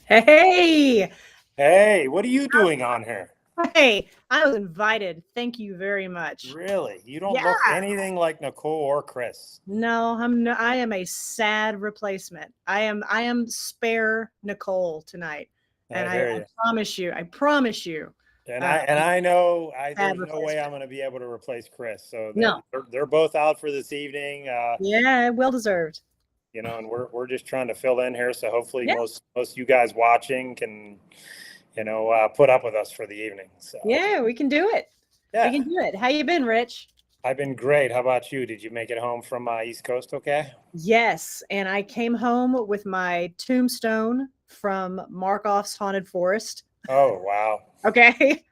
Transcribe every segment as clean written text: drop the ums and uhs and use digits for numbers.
Hey, Hey, what are you doing on here? hey, I was invited. Thank you very much. Really? You don't Yeah, look anything like Nicole or Kris. no, I am a sad replacement. I am spare Nicole tonight. And I I hear you. promise you, And uh, I know sad there's no way I'm replacement. going to be able to replace Kris. So No, they're both out for this evening. yeah, well deserved. And we're just trying to fill in here. So hopefully Yeah, most you guys watching can, put up with us for the evening. So yeah, we can do it. We yeah, can do it. How you been, Rich? I've been great. How about you? Did you make it home from East Coast? Okay. Yes, and I came home with my tombstone from Markoff's Haunted Forest. Oh wow. Okay.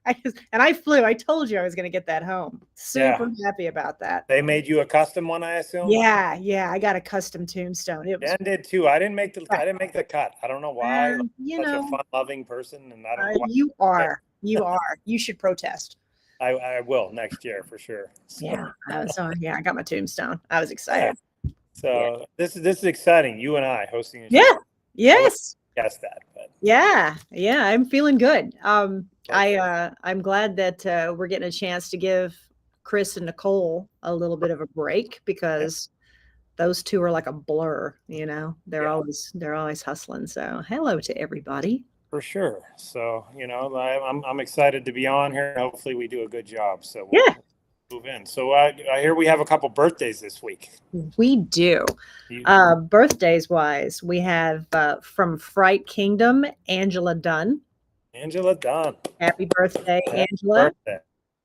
I flew. I told you I was going to get that home. Yeah. Super happy about that. They made you a custom one, I assume. Yeah, yeah. I got a custom tombstone. It was Dan did too. right. I didn't make the cut. I don't know why. Like, You such a know, fun-loving person, and I don't know why. you I are. You are. You should protest. I will next year for sure. So Yeah. So yeah, I got my tombstone. I was yeah. excited. Yeah. So this is exciting. You and I hosting a Yeah. show. I would Yes. guess that, but Yeah. Yeah. I'm feeling good. perfect. I'm glad that we're getting a chance to give Kris and Nicole a little bit of a break Yeah, because those two are like a blur, you know. yeah, They're always hustling. So, hello to everybody. for sure. So I'm excited to be on here. Hopefully, we do a good job. So Yeah, we'll move in. So I hear we have a couple birthdays this week. we do. You, Birthdays wise, we have from Fright Kingdom, Angela Dunn. Angela Dunn. Happy birthday, Happy Angela. birthday.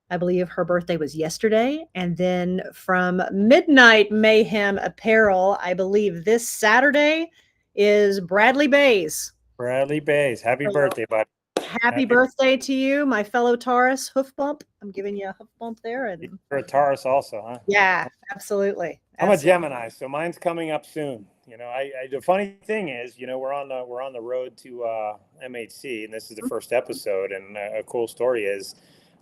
I believe her birthday was yesterday. And then from Midnight Mayhem Apparel, I believe this Saturday is Bradley Bays. Bradley Bays. Happy So birthday, buddy. happy Happy birthday to you, my fellow Taurus hoof bump. I'm giving you a hoof bump there. And You're a Taurus also, huh? yeah, absolutely. I'm a Absolutely. Gemini, so mine's coming up soon. The funny thing is, we're on the road to MHC, and this is the first episode. And a cool story is,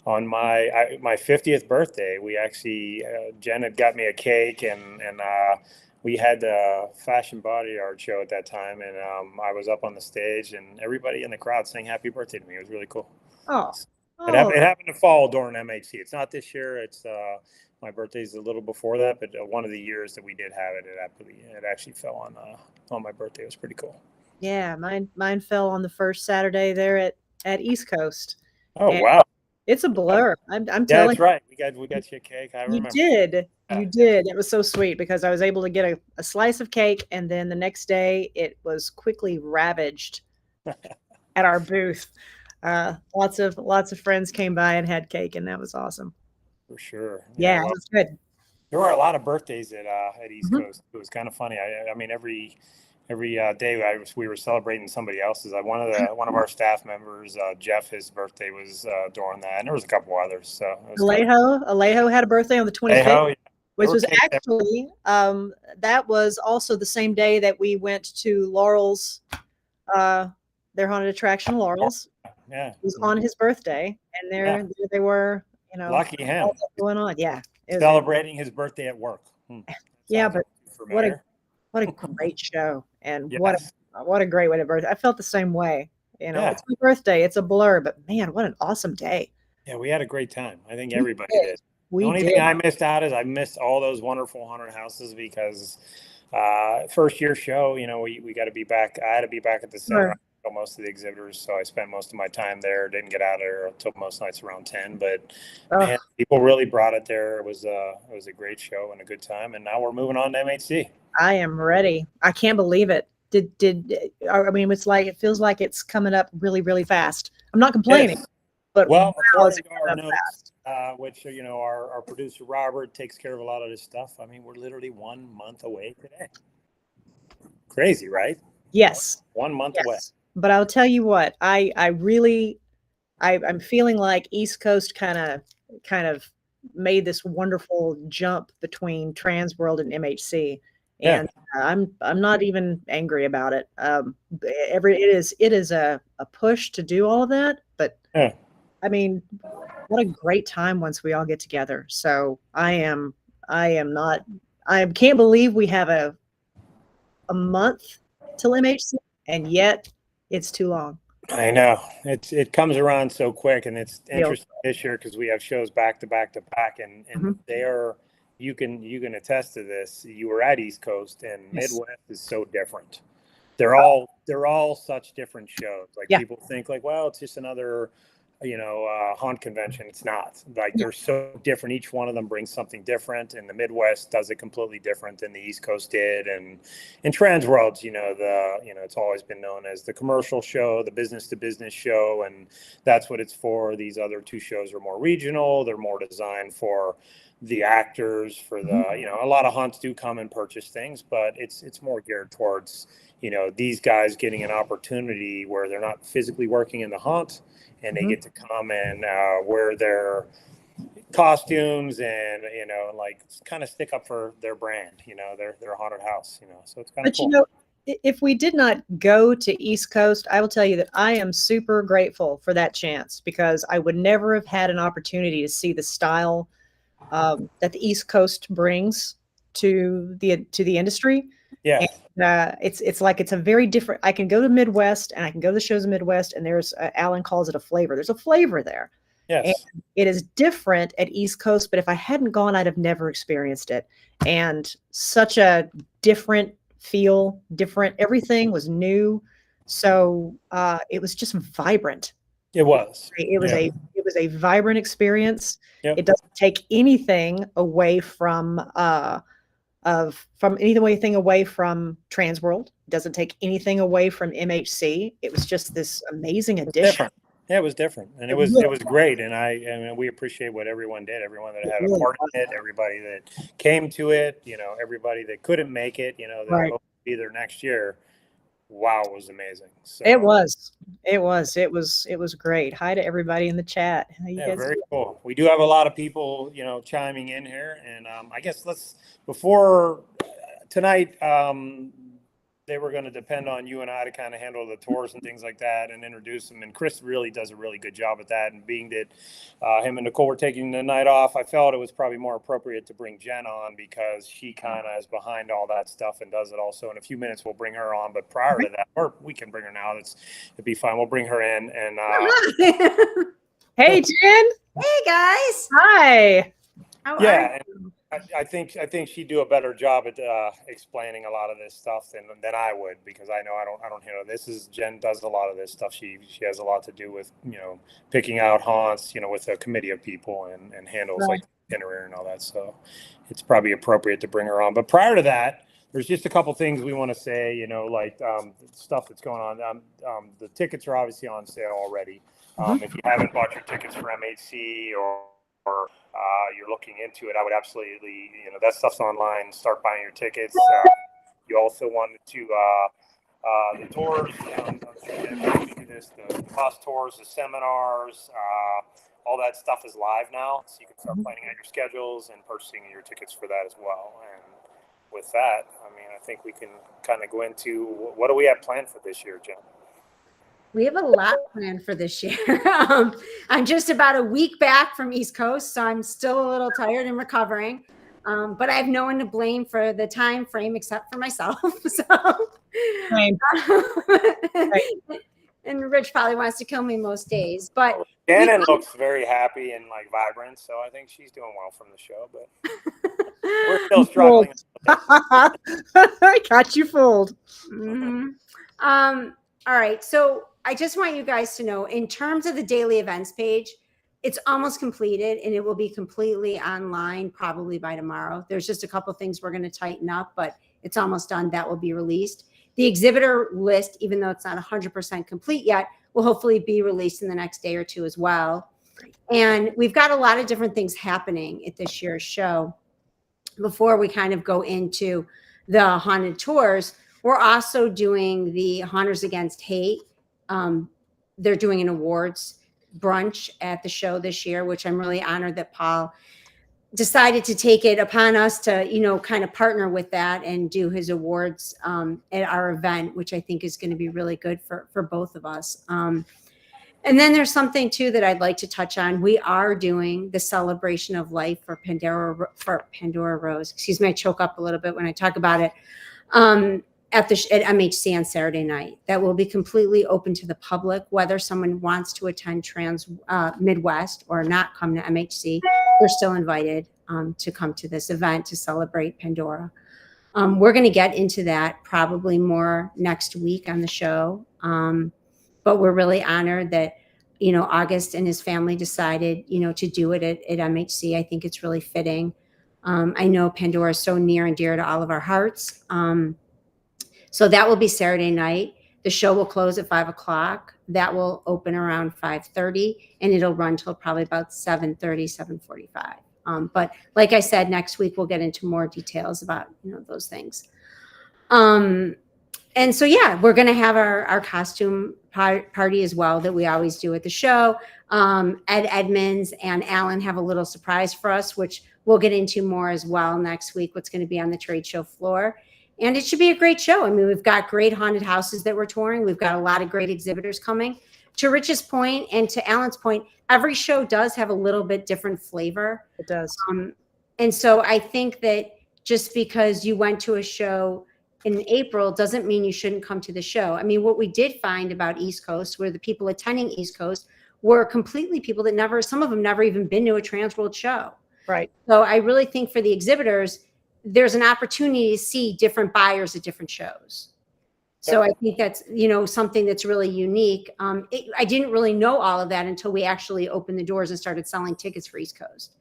on my 50th birthday, we actually Jen had got me a cake, and we had the Fashion Body Art show at that time, and I was up on the stage, and everybody in the crowd sang "Happy Birthday" to me. It was really cool. Oh, It oh, happened. It happened to fall during MHC. It's not this year. It's my birthday's a little before that, but one of the years that we did have it, it actually fell on my birthday. It was pretty cool. yeah. Mine fell on the first Saturday there at East Coast, Oh and wow! it's a blur. I'm Yeah, telling that's right. We got you a cake. I you, remember. did. Yeah, You did. It was so sweet because I was able to get a slice of cake, and then the next day it was quickly ravaged at our booth. Lots of friends came by and had cake, and that was awesome. for sure. Yeah, Yeah, it well, was good. there were a lot of birthdays at East Mhm. Coast. It was kind of funny. I mean, every day we were celebrating somebody else's. One of our staff members, Jeff, his birthday was during that, and there was a couple others. So it was kind of Alejo had a birthday on the hey 25th, ho. Yeah, there which were was cakes. actually that was also the same day that we went to Laurel's, their haunted attraction, Laurel's. Yeah, It was on his birthday, and yeah. there they were, Lucky all him. that going on. Yeah, it was, Celebrating his birthday at work. yeah, Sounds but what a familiar. what a great show, and Yes. what a great way to birthday. I felt the same way. Yeah. It's my birthday. It's a blur, but man, what an awesome day. Yeah, we had a great time. I think We everybody did. did. The We only thing did. I missed out is I missed all those wonderful haunted houses because first year show, we got to be back. I had to be back at the center. Sure. I saw most of the exhibitors, so I spent most of my time there. Didn't get out of there until most nights around 10. But Oh, man, people really brought it there. It was a great show and a good time. And now we're moving on to MHC. I am ready. I can't believe it. I mean, it feels like it's coming up really, really fast. I'm not complaining, Yes. but Well, wow, is according it to our coming up notes, fast? which our producer Robert takes care of a lot of this stuff. I mean, we're literally 1 month away today. Crazy, right? Yes, 1 month away. yes. But I'll tell you what, I'm feeling like East Coast kind of made this wonderful jump between TransWorld and MHC, Yeah, and I'm not even angry about it. It is a push to do all of that, but yeah, I mean, what a great time once we all get together. So I am not I can't believe we have a month till MHC, and yet It's too long. I know it comes around so quick, and it's Yep. interesting this year because we have shows back to back to back, and Mhm. they are, you can attest to this. You were at East Coast, and Yes. Midwest is so different. They're all such different shows. Like Yeah. people think like, well, it's just another haunt convention. It's not. Like they're so different. Each one of them brings something different, and the Midwest does it completely different than the East Coast did. And in TransWorld's, it's always been known as the commercial show, the business to business show, and that's what it's for. These other two shows are more regional. They're more designed for the actors, for the a lot of haunts do come and purchase things, but it's more geared towards these guys getting an opportunity where they're not physically working in the haunt, and they get to come and wear their costumes and like kind of stick up for their brand, their haunted house, so it's kind of cool. If we did not go to East Coast, I will tell you that I am super grateful for that chance, because I would never have had an opportunity to see the style that the East Coast brings to the industry. Yeah. And, it's like, it's a very different, I can go to Midwest and I can go to the shows in Midwest, and there's Alan calls it a flavor. There's a flavor there. Yes. And it is different at East Coast, but if I hadn't gone, I'd have never experienced it. And such a different feel, different, everything was new. So it was just vibrant. It was. It was a vibrant experience. Yep. It doesn't take anything away from anything away from TransWorld. It doesn't take anything away from MHC. It was just this amazing addition. Different. Yeah, it was different, and it was great. And I mean, we appreciate what everyone did. Everyone that had a part in it, everybody that came to it. Everybody that couldn't make it. That will be there next year. Wow, it was amazing. So, it was great. Hi to everybody in the chat. How you guys very doing? cool. We do have a lot of people, chiming in here, and I guess before tonight, they were going to depend on you and I to kind of handle the tours and things like that and introduce them. And Kris really does a really good job at that. And being that him and Nicole were taking the night off, I felt it was probably more appropriate to bring Jen on, because she kind of is behind all that stuff and does it also. In a few minutes, we'll bring her on. But prior to that, or we can bring her now. It'd be fine. We'll bring her in. And hey, Jen. Hey, guys. Hi. How are you? I think she'd do a better job at explaining a lot of this stuff than I would, because I know I don't handle this. Jen does a lot of this stuff. She has a lot to do with picking out haunts, with a committee of people, and handles like itinerary and all that. So it's probably appropriate to bring her on. But prior to that, there's just a couple things we want to say. Like stuff that's going on. The tickets are obviously on sale already. If you haven't bought your tickets for MHC or you're looking into it, I would absolutely, that stuff's online. Start buying your tickets. You also wanted to the tours, the bus tours, the seminars, all that stuff is live now, so you can start planning out your schedules and purchasing your tickets for that as well. And with that, I mean, I think we can kind of go into what do we have planned for this year, Jen? We have a lot planned for this year. I'm just about a week back from East Coast, so I'm still a little tired and recovering. But I have no one to blame for the time frame except for myself. So, and Rich probably wants to kill me most days. But Shannon looks very happy and like vibrant, so I think she's doing well from the show. But we're still struggling. I got you fooled. All right, so I just want you guys to know, in terms of the daily events page, it's almost completed, and it will be completely online probably by tomorrow. There's just a couple things we're going to tighten up, but it's almost done. That will be released. The exhibitor list, even though it's not 100% complete yet, will hopefully be released in the next day or two as well. And we've got a lot of different things happening at this year's show. Before we kind of go into the haunted tours, we're also doing the Haunters Against Hate. They're doing an awards brunch at the show this year, which I'm really honored that Paul decided to take it upon us to, kind of partner with that and do his awards at our event, which I think is going to be really good for both of us. And then there's something too that I'd like to touch on. We are doing the celebration of life for Pandora Rose. Excuse me, I choke up a little bit when I talk about it. at MHC on Saturday night. That will be completely open to the public, whether someone wants to attend Midwest or not come to MHC. They're still invited to come to this event to celebrate Pandora. We're going to get into that probably more next week on the show. But we're really honored that, August and his family decided, to do it at MHC. I think it's really fitting. I know Pandora is so near and dear to all of our hearts. So that will be Saturday night. The show will close at 5:00. That will open around 5:30, and it'll run till probably about 7:30, 7:45. But like I said, next week we'll get into more details about those things. And so we're going to have our costume party as well that we always do at the show. Ed Edmonds and Alan have a little surprise for us, which we'll get into more as well next week. What's going to be on the trade show floor. And it should be a great show. I mean, we've got great haunted houses that we're touring. We've got a lot of great exhibitors coming. To Rich's point and to Alan's point, every show does have a little bit different flavor. It does. And so I think that just because you went to a show in April doesn't mean you shouldn't come to the show. I mean, what we did find about East Coast, where the people attending East Coast were completely people that some of them never even been to a TransWorld show. Right. So I really think for the exhibitors, there's an opportunity to see different buyers at different shows. So I think that's, something that's really unique. I didn't really know all of that until we actually opened the doors and started selling tickets for East Coast.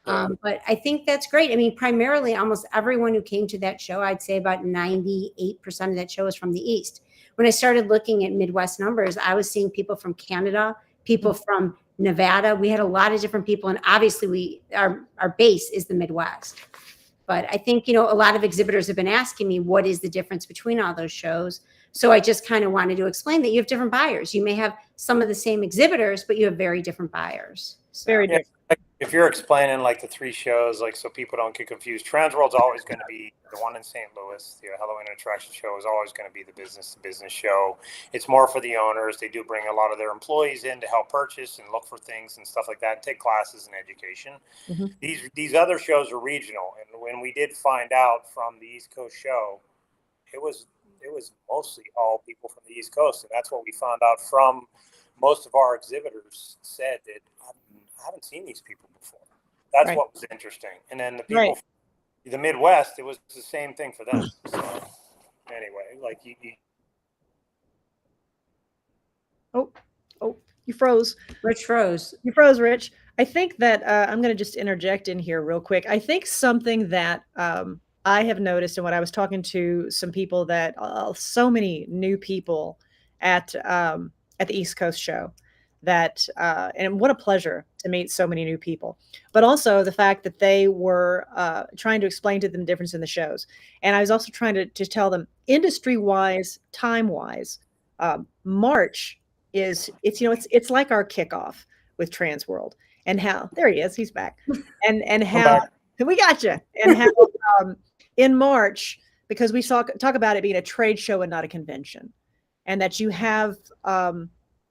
But I think that's great. I mean, primarily almost everyone who came to that show, I'd say about 98% of that show is from the East. When I started looking at Midwest numbers, I was seeing people from Canada, people from Nevada. We had a lot of different people. And obviously our base is the Midwest. But I think, a lot of exhibitors have been asking me, what is the difference between all those shows? So I just kind of wanted to explain that you have different buyers. You may have some of the same exhibitors, but you have very different buyers. So. Very different. If you're explaining like the three shows, like so people don't get confused, TransWorld's always going to be the one in St. Louis. The Halloween Attraction Show is always going to be the business-to-business show. It's more for the owners. They do bring a lot of their employees in to help purchase and look for things and stuff like that, and take classes and education. Mm-hmm. These other shows are regional, and when we did find out from the East Coast show, it was mostly all people from the East Coast, and that's what we found out from most of our exhibitors said that I haven't seen these people before. That's right. What was interesting. And then the people from the Midwest, it was the same thing for them. So anyway, like you you froze. Rich froze. You froze, Rich. I think that I'm going to just interject in here real quick. I think something that I have noticed, and when I was talking to some people that so many new people at the East Coast show, that and what a pleasure to meet so many new people, but also the fact that they were trying to explain to them the difference in the shows. And I was also trying to tell them industry wise, time wise, March it's like our kickoff with TransWorld, and how there he is, he's back, and how we got you, and how in March, because we talk about it being a trade show and not a convention, and that you have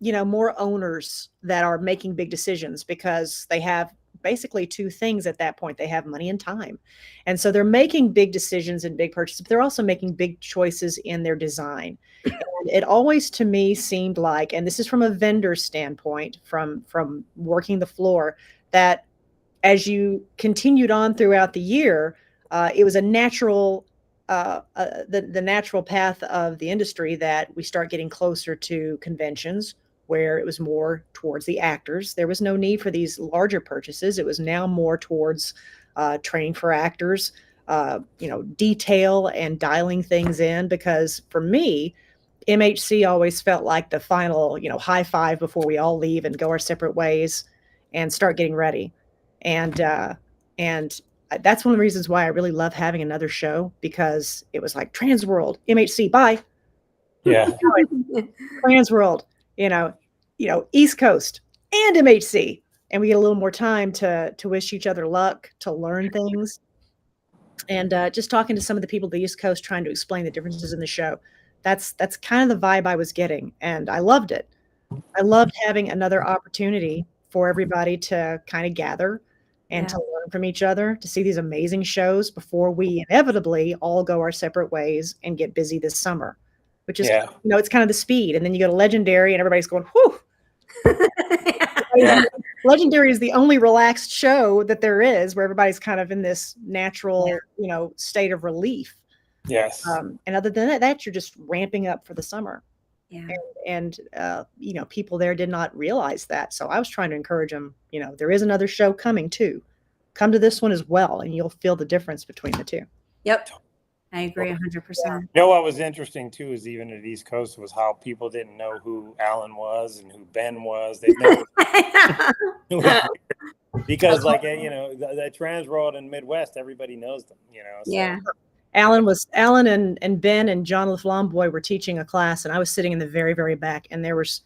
more owners that are making big decisions because they have basically two things at that point. They have money and time. And so they're making big decisions and big purchases, but they're also making big choices in their design. And it always to me seemed like, and this is from a vendor standpoint, from working the floor, that as you continued on throughout the year, it was a natural the natural path of the industry that we start getting closer to conventions, where it was more towards the actors. There was no need for these larger purchases. It was now more towards training for actors, detail and dialing things in. Because for me, MHC always felt like the final, high five before we all leave and go our separate ways and start getting ready. And that's one of the reasons why I really love having another show, because it was like TransWorld, MHC, bye. Yeah. TransWorld, East Coast and MHC. And we get a little more time to wish each other luck, to learn things. And just talking to some of the people at the East Coast, trying to explain the differences in the show. That's kind of the vibe I was getting. And I loved it. I loved having another opportunity for everybody to kind of gather and to learn learn from each other, to see these amazing shows before we inevitably all go our separate ways and get busy this summer, which is, it's kind of the speed. And then you go to Legendary and everybody's going, whew. Yeah. Legendary is the only relaxed show that there is, where everybody's kind of in this natural, state of relief. Yes. And other than that, you're just ramping up for the summer. Yeah. And people there did not realize that. So I was trying to encourage them, there is another show coming too. Come to this one as well, and you'll feel the difference between the two. Yep. I agree 100%. You know what was interesting too is even at East Coast was how people didn't know who Alan was and who Ben was. They never because the TransWorld and Midwest, everybody knows them. So. Yeah. Alan and Ben and John LaFlamboy were teaching a class, and I was sitting in the very, very back, and there was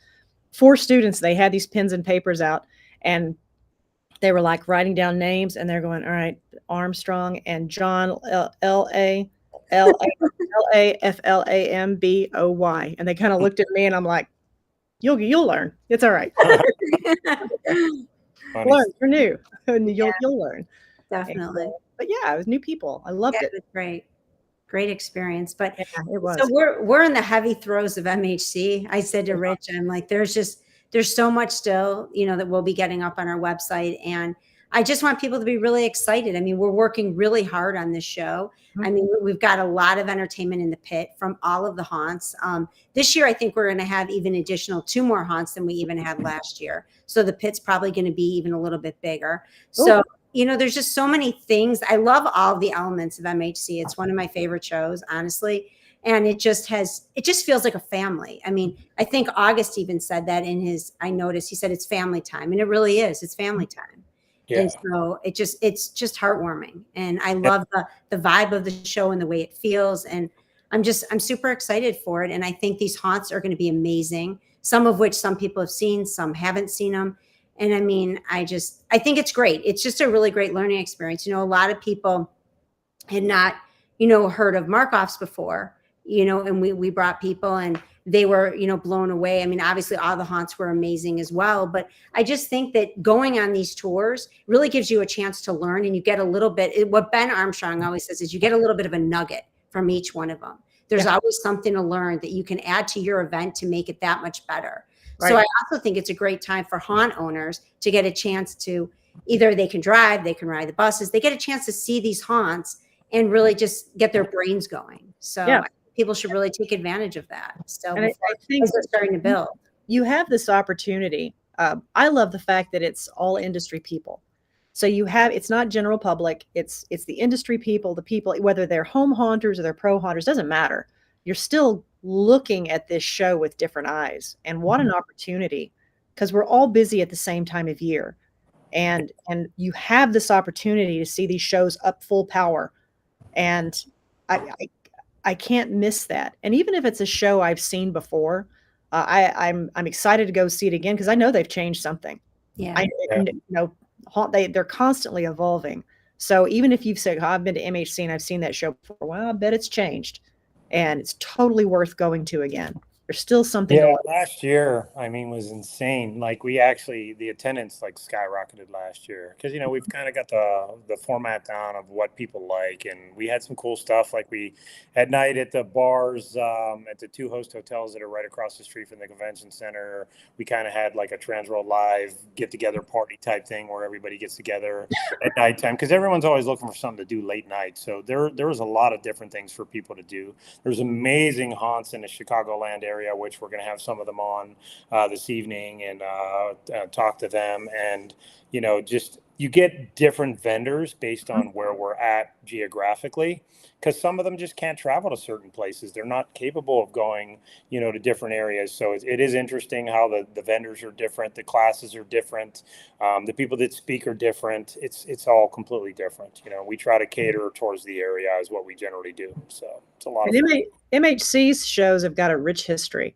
4 students. They had these pens and papers out, and they were like writing down names, and they're going, all right, Armstrong and John LaFlamboy. And they kind of looked at me, and I'm like, you'll learn. It's all right. Learn. You're new, and you'll learn. Definitely. But yeah, it was new people. I loved it. It was great experience. But yeah, it was. So we're in the heavy throes of MHC. I said to Rich, I'm like, there's so much still, that we'll be getting up on our website. And I just want people to be really excited. I mean, we're working really hard on this show. Mm-hmm. I mean, we've got a lot of entertainment in the pit from all of the haunts. This year, I think we're going to have even additional 2 more haunts than we even had last year. So the pit's probably going to be even a little bit bigger. Ooh. So, there's just so many things. I love all the elements of MHC. It's one of my favorite shows, honestly. And it just feels like a family. I mean, I think August even said that I noticed, he said it's family time. And it really is. It's family time. Yeah. And so it's just heartwarming. And I love the vibe of the show and the way it feels. And I'm super excited for it. And I think these haunts are going to be amazing. Some of which some people have seen, some haven't seen them. And I mean, I think it's great. It's just a really great learning experience. A lot of people had not, heard of mark-offs before, and we brought people and they were, blown away. I mean, obviously all the haunts were amazing as well, but I just think that going on these tours really gives you a chance to learn, and you get a little bit, what Ben Armstrong always says is you get a little bit of a nugget from each one of them. There's always something to learn that you can add to your event to make it that much better. Right. So I also think it's a great time for haunt owners to get a chance to either they can drive, they can ride the buses, they get a chance to see these haunts and really just get their brains going. So people should really take advantage of that. So I think they're starting to build. You have this opportunity. I love the fact that it's all industry people. So it's not general public. It's the industry people, the people, whether they're home haunters or they're pro haunters, doesn't matter. You're still looking at this show with different eyes, and what an opportunity, because we're all busy at the same time of year, and you have this opportunity to see these shows up full power, and I can't miss that. And even if it's a show I've seen before, I'm excited to go see it again, because I know they've changed something. Yeah, they're constantly evolving. So even if you've said, I've been to MHC and I've seen that show before, well, I bet it's changed. And it's totally worth going to again. There's still something. Yeah, last year, was insane. Like the attendance skyrocketed last year because we've kind of got the format down of what people like, and we had some cool stuff. Like we at night at the bars at the 2 host hotels that are right across the street from the convention center. We kind of had like a TransWorld live get together party type thing where everybody gets together at nighttime because everyone's always looking for something to do late night. So there was a lot of different things for people to do. There's amazing haunts in the Chicagoland area, which we're going to have some of them on this evening and talk to them. And, just you get different vendors based on where we're at geographically, because some of them just can't travel to certain places. They're not capable of going, to different areas. So it is interesting how the vendors are different. The classes are different. The people that speak are different. It's all completely different. We try to cater towards the area is what we generally do. So it's a lot of fun. MHC's shows have got a rich history.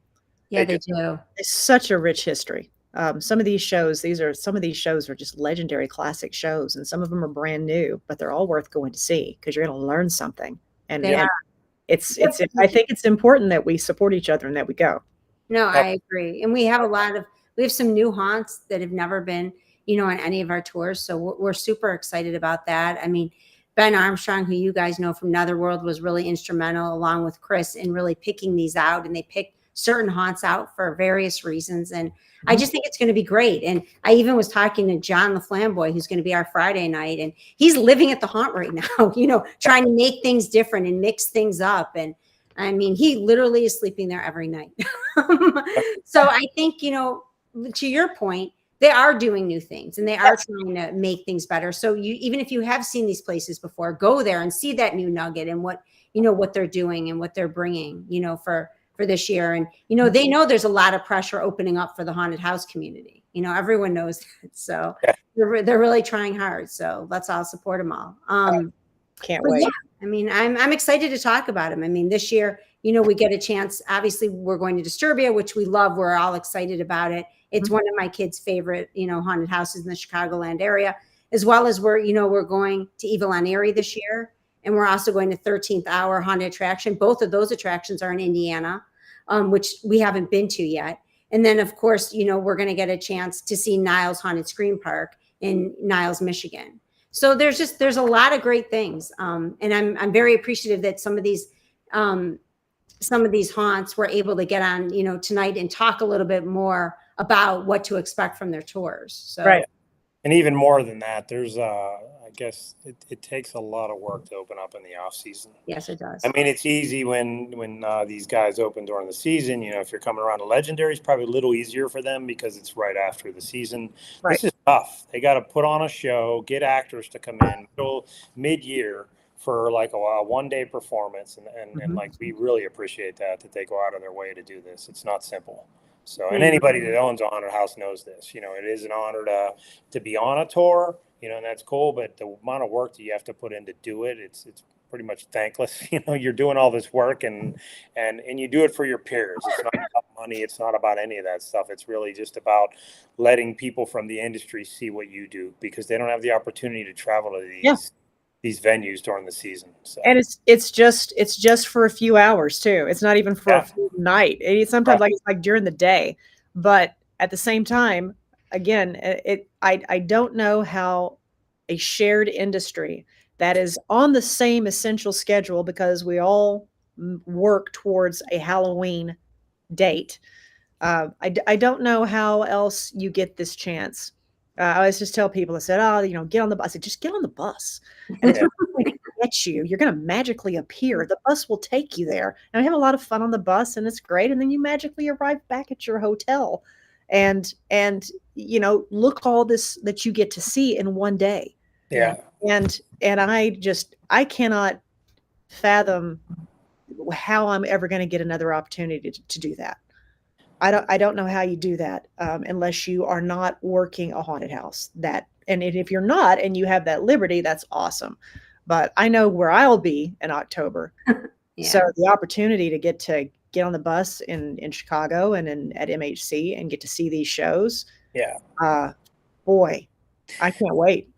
Yeah, they do. It's such a rich history. Some of these shows are just legendary classic shows, and some of them are brand new, but they're all worth going to see because you're going to learn something. And I think it's important that we support each other and that we go. No, I agree. And we have some new haunts that have never been on any of our tours. So we're super excited about that. I mean, Ben Armstrong, who you guys know from Netherworld, was really instrumental along with Kris in really picking these out. And they picked certain haunts out for various reasons. And I just think it's going to be great. And I even was talking to John the Flamboy, who's going to be our Friday night. And he's living at the haunt right now, trying to make things different and mix things up. And I mean, he literally is sleeping there every night. So I think, to your point, they are doing new things and they are trying to make things better. So even if you have seen these places before, go there and see that new nugget and what they're doing and what they're bringing, for this year. And, they know there's a lot of pressure opening up for the haunted house community. Everyone knows that. So they're really trying hard. So let's all support them all. Can't wait. Yeah, I mean, I'm excited to talk about them. I mean, this year, we get a chance. Obviously, we're going to Disturbia, which we love. We're all excited about it. It's one of my kids' favorite, haunted houses in the Chicagoland area, as well as we're going to Evil on Erie this year. And we're also going to 13th Hour Haunted Attraction. Both of those attractions are in Indiana, which we haven't been to yet. And then, of course, we're going to get a chance to see Niles Haunted Scream Park in Niles, Michigan. So there's a lot of great things. And I'm very appreciative that some of these haunts were able to get on, tonight and talk a little bit more about what to expect from their tours. So. Right. And even more than that, there's I guess it takes a lot of work to open up in the off season. Yes, it does. I mean, it's easy when these guys open during the season. If you're coming around to Legendary, it's probably a little easier for them because it's right after the season. Right. This is tough. They got to put on a show, get actors to come in mid-year for like a one-day performance, and like we really appreciate that they go out of their way to do this. It's not simple. So, and anybody that owns a haunted house knows this. It is an honor to be on a tour, and that's cool. But the amount of work that you have to put in to do it, it's pretty much thankless. You're doing all this work and you do it for your peers. It's not about money. It's not about any of that stuff. It's really just about letting people from the industry see what you do because they don't have the opportunity to travel to these venues during the season. So. And it's just for a few hours too. It's not even for a full night. It's sometimes it's like during the day, but at the same time, again, I don't know how a shared industry that is on the same essential schedule because we all work towards a Halloween date. I don't know how else you get this chance. I always just tell people, I said, get on the bus. I said, just get on the bus. And it's not going to get you. You're going to magically appear. The bus will take you there. And I have a lot of fun on the bus and it's great. And then you magically arrive back at your hotel and look all this that you get to see in one day. Yeah. And I cannot fathom how I'm ever going to get another opportunity to do that. I don't know how you do that unless you are not working a haunted house. And if you're not and you have that liberty, that's awesome. But I know where I'll be in October. Yeah. So the opportunity to get on the bus in Chicago and at MHC and get to see these shows. Yeah. Boy, I can't wait.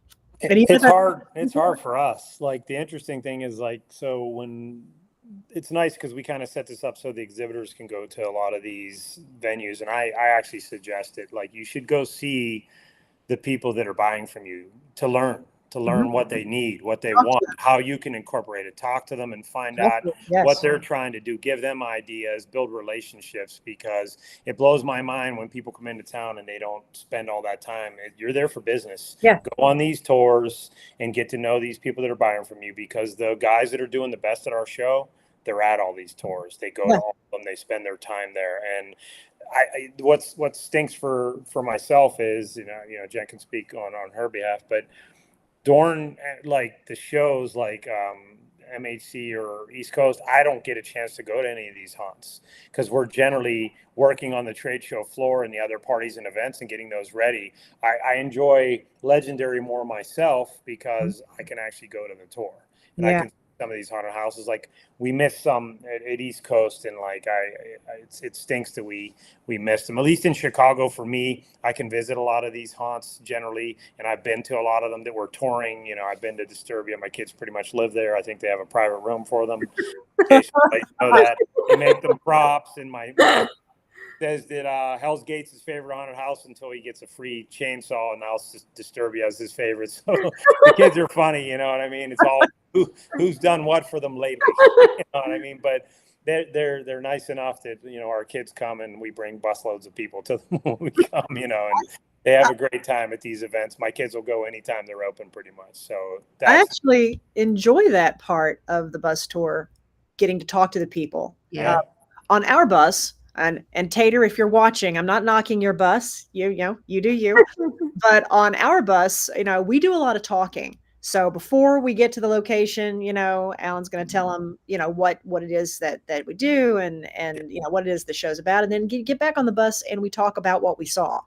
It's hard. It's hard for us. Like the interesting thing is so when it's nice because we kind of set this up so the exhibitors can go to a lot of these venues. And I actually suggested you should go see the people that are buying from you to learn what they need, what they want, how you can incorporate it, talk to them and find out what they're trying to do, give them ideas, build relationships, because it blows my mind when people come into town and they don't spend all that time. You're there for business. Yeah. Go on these tours and get to know these people that are buying from you, because the guys that are doing the best at our show, they're at all these tours. They go to all of them, they spend their time there. And what stinks for myself is, Jen can speak on her behalf, but during the shows MHC or East Coast, I don't get a chance to go to any of these haunts because we're generally working on the trade show floor and the other parties and events and getting those ready. I enjoy Legendary more myself because I can actually go to the tour and I can some of these haunted houses. We missed some at East Coast, and it stinks that we missed them. At least in Chicago, for me, I can visit a lot of these haunts generally, and I've been to a lot of them that were touring. I've been to Disturbia. My kids pretty much live there. I think they have a private room for them. In case you know that. They make them props, and says that Hell's Gates is his favorite haunted house until he gets a free chainsaw, and now Disturbia is his favorite. So the kids are funny, you know what I mean? It's all who's done what for them lately, you know what I mean? But they're nice enough that, you know, our kids come and we bring busloads of people to them when we come, you know, and they have a great time at these events. My kids will go anytime they're open, pretty much. So I actually enjoy that part of the bus tour, getting to talk to the people. Yeah. On our bus, and Tater, if you're watching, I'm not knocking your bus. You know, you do you. But on our bus, you know, we do a lot of talking. So before we get to the location, you know, Alan's going to tell them, you know, what it is that we do, and you know what it is the show's about, and then get back on the bus and we talk about what we saw.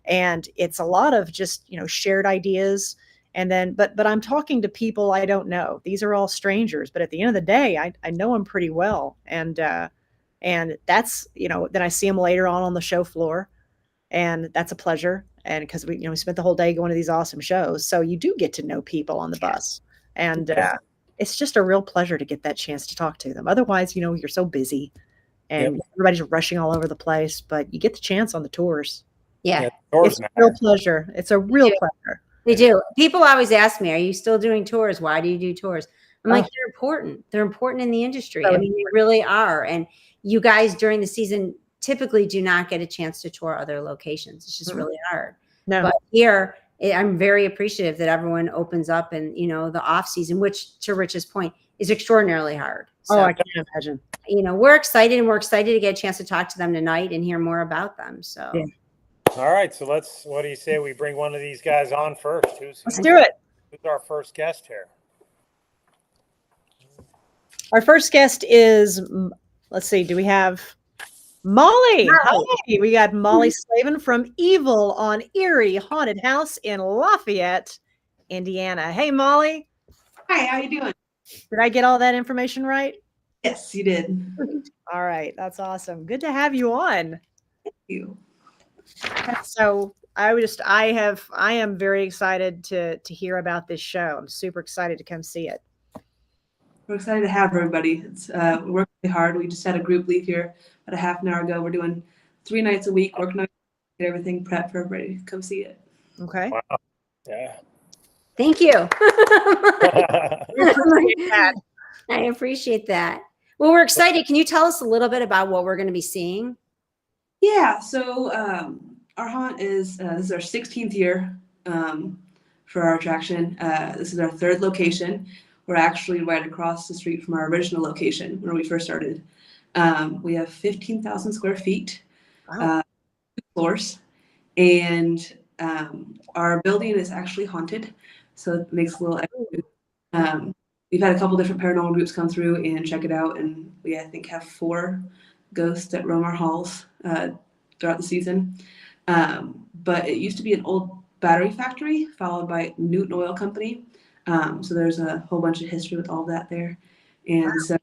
And it's a lot of just, you know, shared ideas. And then, but I'm talking to people I don't know. These are all strangers, but at the end of the day, I know them pretty well. And that's, you know, then I see them later on the show floor, and that's a pleasure. And because we spent the whole day going to these awesome shows. So you do get to know people on the bus, and it's just a real pleasure to get that chance to talk to them. Otherwise, you know, you're so busy and everybody's rushing all over the place, but you get the chance on the tours. Yeah. It's a real pleasure. It's a real pleasure. They do. People always ask me, are you still doing tours? Why do you do tours? I'm like, they're important. They're important in the industry. I mean, they really are. And you guys during the season typically do not get a chance to tour other locations. It's just really hard. No. But here, I'm very appreciative that everyone opens up, and, you know, the off season, which to Rich's point is extraordinarily hard. So, I can't imagine. You know, we're excited to get a chance to talk to them tonight and hear more about them. So. Yeah. All right, so what do you say we bring one of these guys on first? Let's do it. Who's our first guest here? Our first guest is, let's see, do we have Molly? Hi, we got Molly Slavin from Evil on Erie Haunted House in Lafayette, Indiana. Hey, Molly. Hi, how you doing? Did I get all that information right? Yes, you did. All right, that's awesome. Good to have you on. Thank you. So I am very excited to hear about this show. I'm super excited to come see it. We're excited to have everybody. It's we work really hard. We just had a group leave here about a half an hour ago. We're doing 3 nights a week, working on get everything prepped for everybody to come see it. Okay. Wow. Yeah. Thank you. I I appreciate that. Well, we're excited. Can you tell us a little bit about what we're going to be seeing? Yeah, so our haunt is this is our 16th year for our attraction. This is our 3rd location. We're actually right across the street from our original location where we first started. We have 15,000 square feet, 2 floors, and our building is actually haunted, so it makes a little extra. We've had a couple different paranormal groups come through and check it out, and we, I think, have 4 ghosts that roam our halls throughout the season. But it used to be an old battery factory followed by Newton Oil Company. So there's a whole bunch of history with all of that there. And so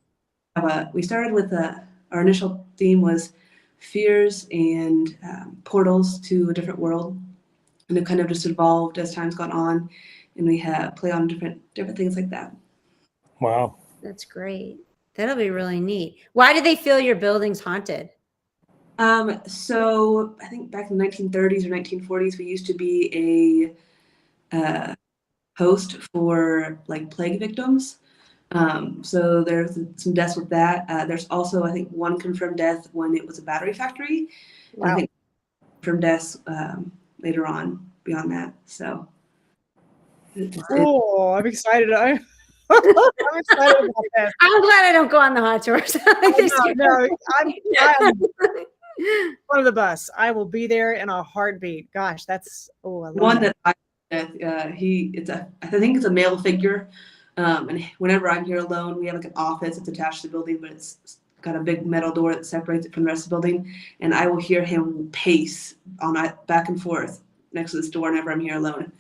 we started with our initial theme was fears and portals to a different world. And it kind of just evolved as time's gone on, and we have play on different things like that. Wow. That's great. That'll be really neat. Why do they feel your building's haunted? So I think back in the 1930s or 1940s, we used to be a host for like plague victims. So there's some deaths with that. There's also, I think, 1 confirmed death when it was a battery factory. Wow. I think confirmed deaths later on beyond that. So. Oh, I'm excited. I'm excited about that. I'm glad I don't go on the hot tours. No, I'm one of the bus. I will be there in a heartbeat. Gosh, that's I love one that. that I think it's a male figure. And whenever I'm here alone, we have like an office that's attached to the building, but it's got a big metal door that separates it from the rest of the building. And I will hear him pace back and forth next to this door whenever I'm here alone.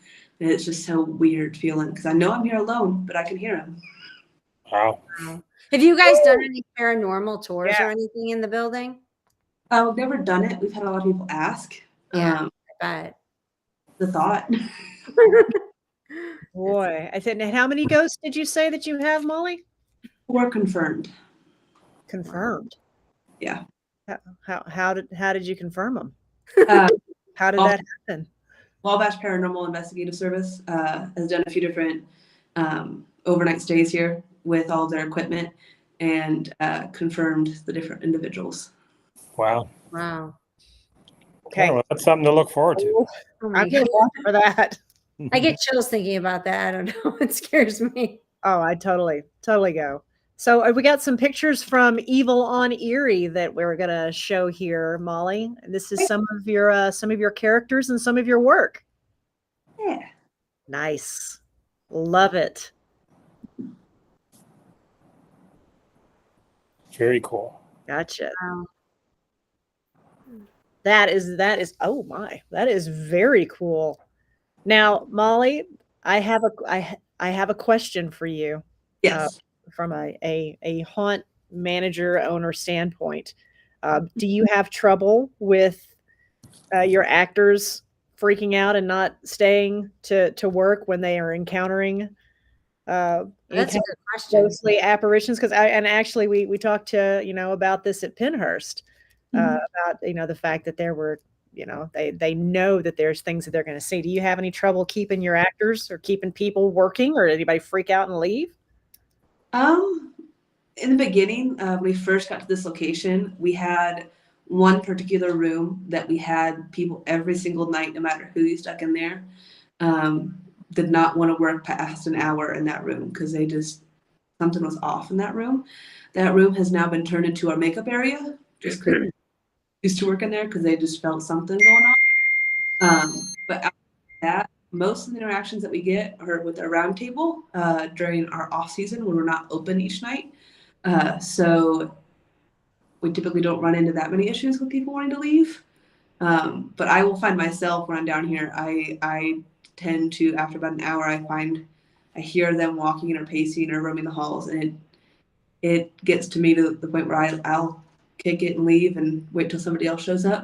And it's just so weird feeling because I know I'm here alone, but I can hear him. Wow. Have you guys done any paranormal tours Yeah. or anything in the building? We've never done it. We've had a lot of people ask. Yeah, I bet. The thought. Boy, I said, how many ghosts did you say that you have, Molly? 4 confirmed. Confirmed. Yeah. How did you confirm them? Uh, How did that happen? Wabash Paranormal Investigative Service has done a few different overnight stays here with all their equipment and confirmed the different individuals. Wow. Wow. Okay. Yeah, well, that's something to look forward to. Oh my I'm gonna God. watch for that. I get chills thinking about that. I don't know. It scares me. Oh, I totally go. So we got some pictures from Evil on Erie that we're gonna show here, Molly. This is some of your characters and some of your work. Yeah. Nice, love it. Very cool. Gotcha. Wow. That is oh my, that is very cool. Now, Molly, I have a question for you. Yes. From a haunt manager owner standpoint. Do you have trouble with your actors freaking out and not staying to work when they are encountering That's a good question. ghostly apparitions? Because actually we talked to about this at Pinhurst about the fact that there were they know that there's things that they're going to see. Do you have any trouble keeping your actors or keeping people working, or anybody freak out and leave? In the beginning, when we first got to this location, we had one particular room that we had people every single night, no matter who you stuck in there, did not want to work past an hour in that room because something was off in that room. That room has now been turned into our makeup area, just because used to work in there because they just felt something going on. But after that, most of the interactions that we get are with our round table during our off season when we're not open each night. So we typically don't run into that many issues with people wanting to leave. But I will find myself when I'm down here, I tend to, after about an hour, I hear them walking or pacing or roaming the halls, and it gets to me to the point where I'll kick it and leave and wait till somebody else shows up.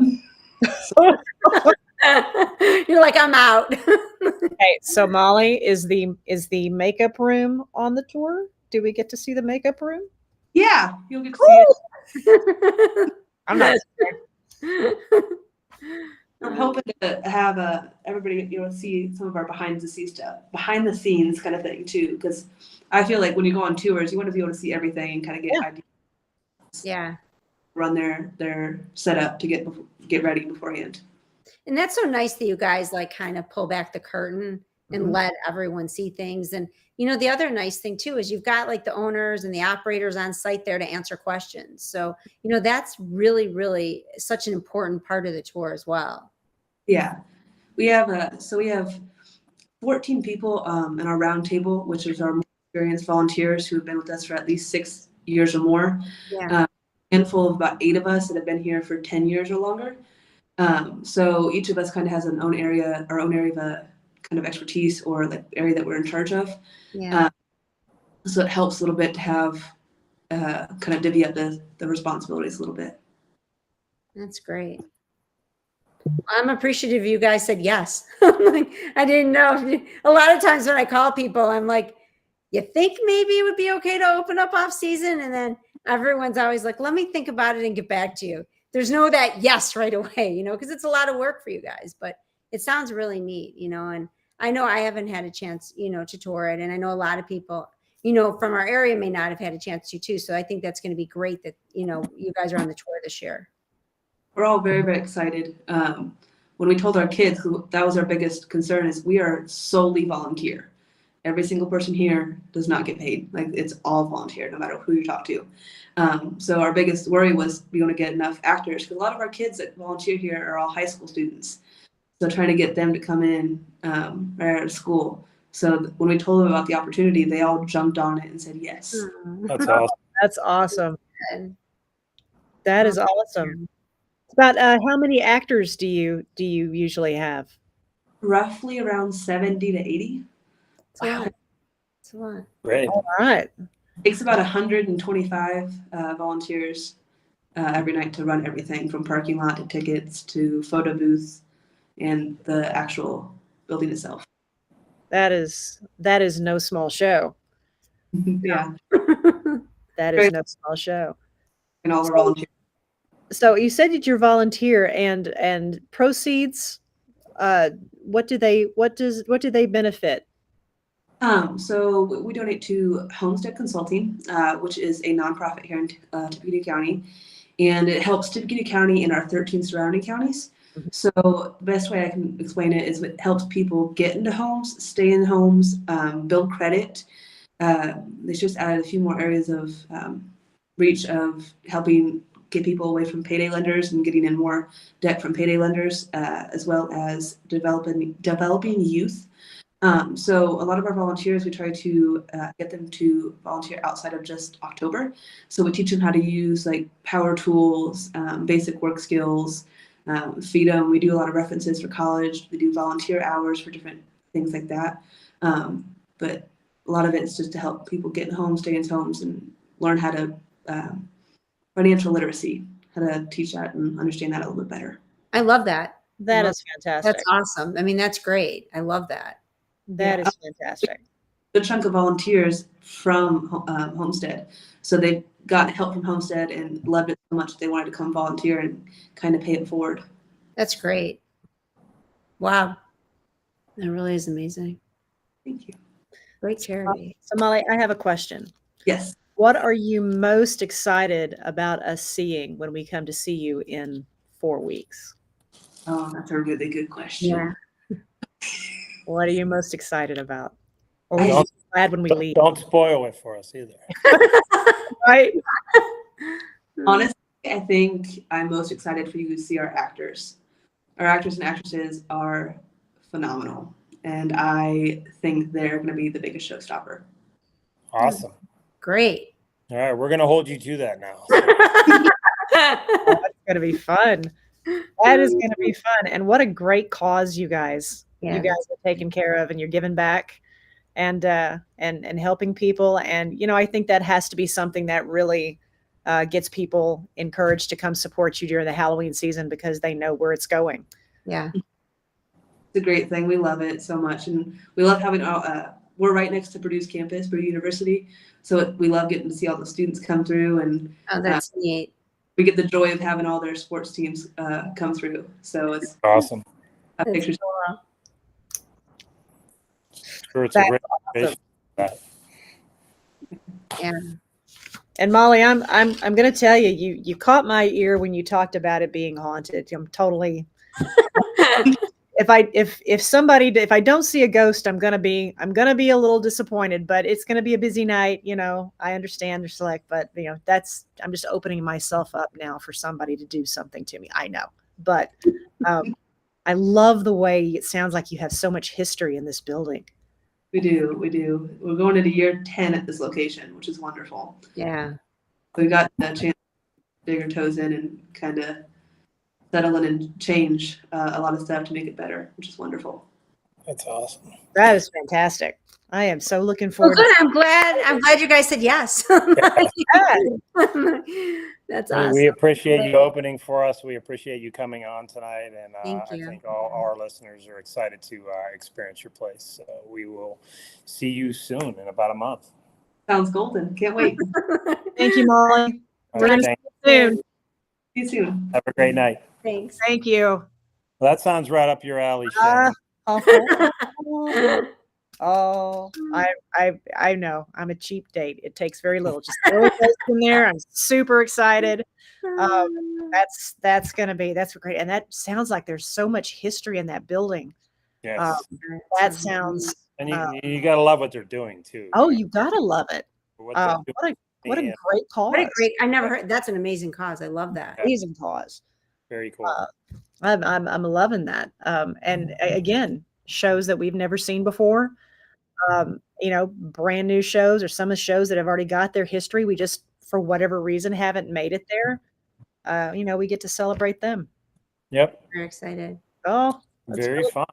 You're like, I'm out. Okay, so Molly, is the makeup room on the tour? Do we get to see the makeup room? Yeah, you'll get to see it. I'm not. I'm hoping to have everybody see some of our behind the scenes kind of thing too, because I feel like when you go on tours, you want to be able to see everything and kind of get ideas. Yeah. Run their setup to get ready beforehand. And that's so nice that you guys like kind of pull back the curtain and let everyone see things. And the other nice thing too is you've got like the owners and the operators on site there to answer questions. So that's really, really such an important part of the tour as well. Yeah, we have 14 people in our round table, which is our more experienced volunteers who have been with us for at least 6 years or more. Yeah. Handful of about 8 of us that have been here for 10 years or longer. So each of us kind of has our own area of kind of expertise or like area that we're in charge of. Yeah. So it helps a little bit to have kind of divvy up the responsibilities a little bit. That's great. I'm appreciative you guys said yes. Like, I didn't know. A lot of times when I call people, I'm like, you think maybe it would be okay to open up off season? And then everyone's always like, let me think about it and get back to you. There's no that yes right away, because it's a lot of work for you guys, but it sounds really neat, and I know I haven't had a chance, to tour it. And I know a lot of people, from our area may not have had a chance to too. So I think that's going to be great that, you guys are on the tour this year. We're all very, very excited. When we told our kids, that was our biggest concern, is we are solely volunteer. Every single person here does not get paid. Like, it's all volunteer, no matter who you talk to. So our biggest worry was we want to get enough actors, because a lot of our kids that volunteer here are all high school students. So trying to get them to come in right out of school. So when we told them about the opportunity, they all jumped on it and said yes. That's awesome. That's awesome. That is awesome. About how many actors do you usually have? Roughly around 70 to 80. Wow. That's a lot. Great. All right. It takes about 125 volunteers every night to run everything from parking lot to tickets to photo booths and the actual building itself. That is no small show. Yeah. That is no small show. And all the volunteers. So you said that you're volunteer and proceeds. What do they benefit? So we donate to Homestead Consulting, which is a nonprofit here in Topeka County, and it helps Topeka County and our 13 surrounding counties. So the best way I can explain it is it helps people get into homes, stay in homes, build credit. They just added a few more areas of reach of helping get people away from payday lenders and getting in more debt from payday lenders, as well as developing youth. So a lot of our volunteers, we try to get them to volunteer outside of just October. So we teach them how to use like power tools, basic work skills, feed them. We do a lot of references for college. We do volunteer hours for different things like that. But a lot of it is just to help people get in homes, stay in homes, and learn how to financial literacy, how to teach that and understand that a little bit better. I love that. That is fantastic. That's awesome. I mean, that's great. I love that. That is fantastic. Good chunk of volunteers from Homestead. So they got help from Homestead and loved it so much they wanted to come volunteer and kind of pay it forward. That's great. Wow. That really is amazing. Thank you. Great charity. So Molly, I have a question. Yes. What are you most excited about us seeing when we come to see you in 4 weeks? Oh, that's a really good question. Yeah. What are you most excited about? Or are you glad when we leave? Don't spoil it for us either. Right? Honestly, I think I'm most excited for you to see our actors. Our actors and actresses are phenomenal. And I think they're going to be the biggest showstopper. Awesome. Great. All right, we're going to hold you to that now. That's going to be fun. That is going to be fun. And what a great cause you guys are taking care of, and you're giving back and helping people. And, you know, I think that has to be something that really gets people encouraged to come support you during the Halloween season because they know where it's going. Yeah. It's a great thing. We love it so much. And we love having, we're right next to Purdue's campus, Purdue University. So we love getting to see all the students come through, and Oh, that's neat. we get the joy of having all their sports teams come through. So it's Awesome. pictures. Sure, it's a That's great awesome. invitation. Yeah. And Molly, I'm going to tell you, you caught my ear when you talked about it being haunted. I'm totally. If I don't see a ghost, I'm gonna be a little disappointed, but it's gonna be a busy night. You know, I understand there's but you know, I'm just opening myself up now for somebody to do something to me. I know, but I love the way it sounds like you have so much history in this building. We do. We're going into year 10 at this location, which is wonderful. Yeah. We got a chance to dig our toes in and kind of settle in and change a lot of stuff to make it better, which is wonderful. That's awesome. That is fantastic. I am so looking Well, forward. good. I'm glad you guys said yes. That's awesome. We appreciate you opening for us. We appreciate you coming on tonight, and Thank you. I think all our listeners are excited to experience your place. So we will see you soon in about a month. Sounds golden. Can't wait. Thank you, Molly. We're gonna see you soon. See you soon. Have a great night. Thanks. Thank you. Well, that sounds right up your alley, Shannon. Oh, I know. I'm a cheap date. It takes very little. Just throw it in there. I'm super excited. That's great. And that sounds like there's so much history in that building. Yes. That sounds. And you got to love what they're doing, too. Oh, you gotta love it. What they're doing. What a great cause. What a great! I never heard. That's an amazing cause. I love that. Amazing cause. Very cool. I'm loving that. And again, shows that we've never seen before. You know, brand new shows, or some of the shows that have already got their history. We just, for whatever reason, haven't made it there. You know, we get to celebrate them. Yep. Very excited. Oh, Very fun.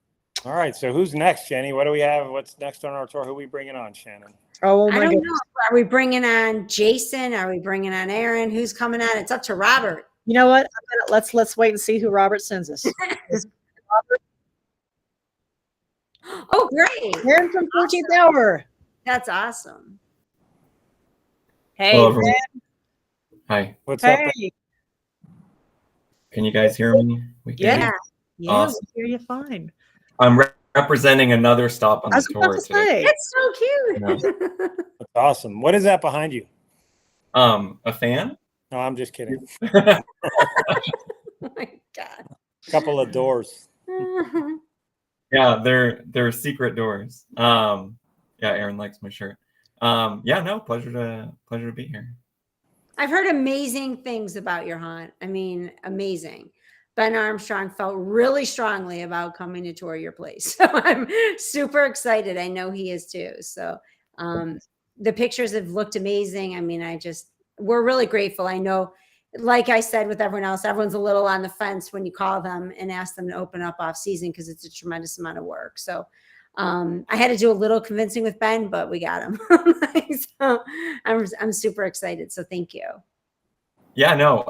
All right. So who's next, Jenny? What do we have? What's next on our tour? Who are we bringing on, Shannon? oh I my don't goodness. know. Are we bringing on Jason? Are we bringing on Aaron? Who's coming on? It's up to Robert. You know what? Let's wait and see who Robert sends us. Oh, great! Aaron from 14th Hour. That's awesome. Hey, Hello, everyone. man. Hi. What's up? Hey. Can you guys hear me? We can. Yeah. Yeah, Awesome. we hear you fine. I'm representing another stop on I the was about tour to today. say. It's so cute. That's awesome. What is that behind you? A fan? No, I'm just kidding. Oh my God. Couple of doors. Yeah, they're secret doors. Yeah, Aaron likes my shirt. Yeah, no, pleasure to be here. I've heard amazing things about your haunt. I mean, amazing. Ben Armstrong felt really strongly about coming to tour your place. So I'm super excited. I know he is too. So the pictures have looked amazing. I mean, we're really grateful. I know, like I said with everyone else, everyone's a little on the fence when you call them and ask them to open up off season because it's a tremendous amount of work. So I had to do a little convincing with Ben, but we got him. So I'm super excited. So thank you. Yeah, no.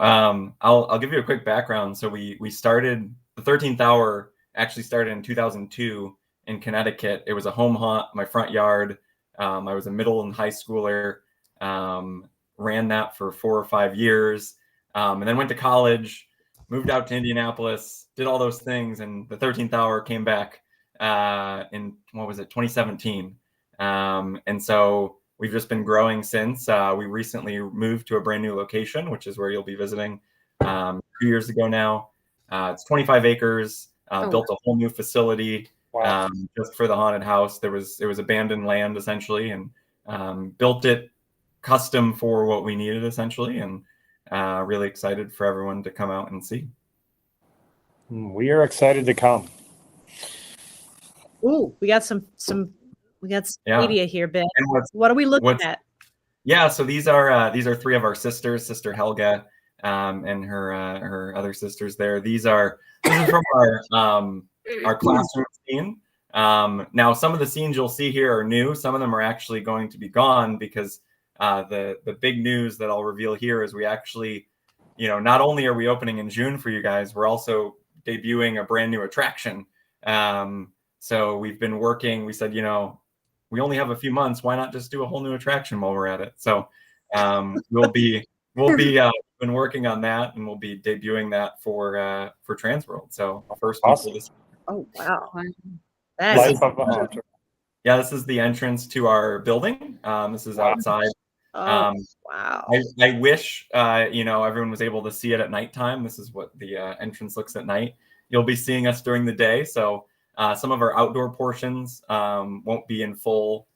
I'll give you a quick background. So we started the 13th Hour actually started in 2002 in Connecticut. It was a home haunt, my front yard. I was a middle and high schooler. Ran that for 4 or 5 years, and then went to college. Moved out to Indianapolis. Did all those things, and the 13th Hour came back in 2017, and so we've just been growing since. We recently moved to a brand new location, which is where you'll be visiting 2 years ago now. It's 25 acres, built a whole new facility. Wow. Just for the haunted house. It was abandoned land essentially, and built it custom for what we needed essentially, and really excited for everyone to come out and see. We are excited to come. Ooh, we got some media here, Ben. And What are we looking at? Yeah, so these are 3 of our sisters, Sister Helga, and her other sisters there. This is from our classroom scene. Now, some of the scenes you'll see here are new. Some of them are actually going to be gone because the big news that I'll reveal here is we actually, not only are we opening in June for you guys, we're also debuting a brand new attraction. So we've been working. We said, we only have a few months. Why not just do a whole new attraction while we're at it? So we'll be been working on that, and we'll be debuting that for TransWorld. So first, awesome. Oh wow! This is the entrance to our building. This is outside. Oh, wow! I wish everyone was able to see it at nighttime. This is what the entrance looks at night. You'll be seeing us during the day, so some of our outdoor portions won't be in full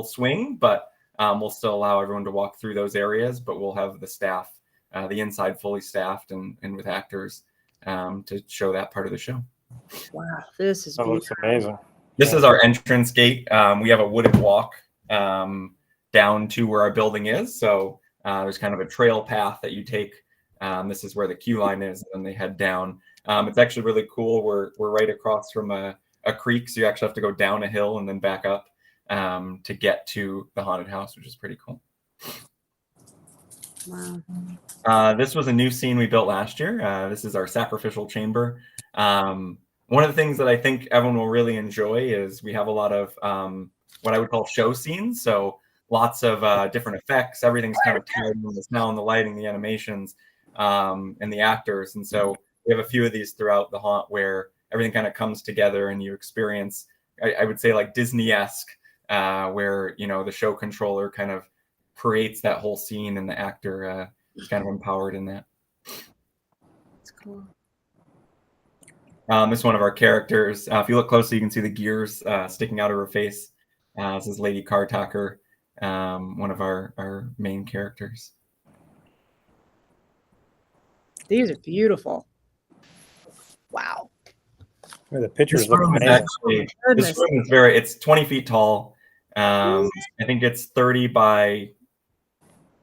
swing, but we'll still allow everyone to walk through those areas. But we'll have the staff, the inside fully staffed and with actors to show that part of the show. Wow, this is looks amazing. This is our entrance gate. We have a wooded walk down to where our building is. So there's kind of a trail path that you take. This is where the queue line is, and then they head down. It's actually really cool. We're right across from a creek, so you actually have to go down a hill and then back up to get to the haunted house, which is pretty cool. Wow. This was a new scene we built last year. This is our sacrificial chamber. One of the things that I think everyone will really enjoy is we have a lot of what I would call show scenes. So lots of different effects. Everything's kind of tied in the sound, the lighting, the animations, and the actors. And so we have a few of these throughout the haunt where everything kind of comes together and you experience, I would say, like Disney-esque, where, the show controller kind of creates that whole scene and the actor is kind of empowered in that. That's cool. This is one of our characters. If you look closely, you can see the gears sticking out of her face. This is Lady Cartaker, one of our main characters. These are beautiful. Wow. The pictures This look room amazing. this room is it's 20 feet tall. I think it's 30 by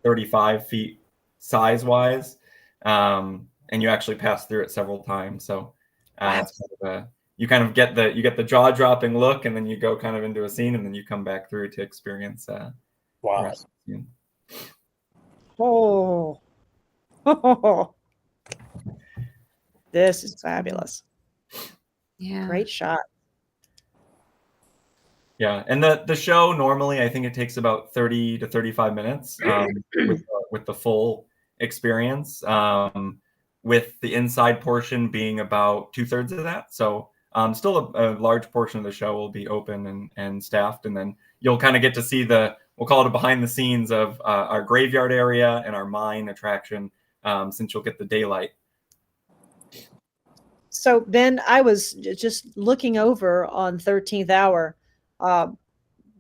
35 feet size-wise. And you actually pass through it several times. So it's kind of you get the jaw-dropping look, and then you go kind of into a scene, and then you come back through to experience wow. Oh. This is fabulous. Yeah. Great shot. Yeah, and the show normally I think it takes about 30 to 35 minutes with the full experience. with the inside portion being about 2/3 of that. So still a large portion of the show will be open and staffed, and then you'll kind of get to see we'll call it a behind the scenes of our graveyard area and our mine attraction, since you'll get the daylight. So Ben, I was just looking over on 13th Hour.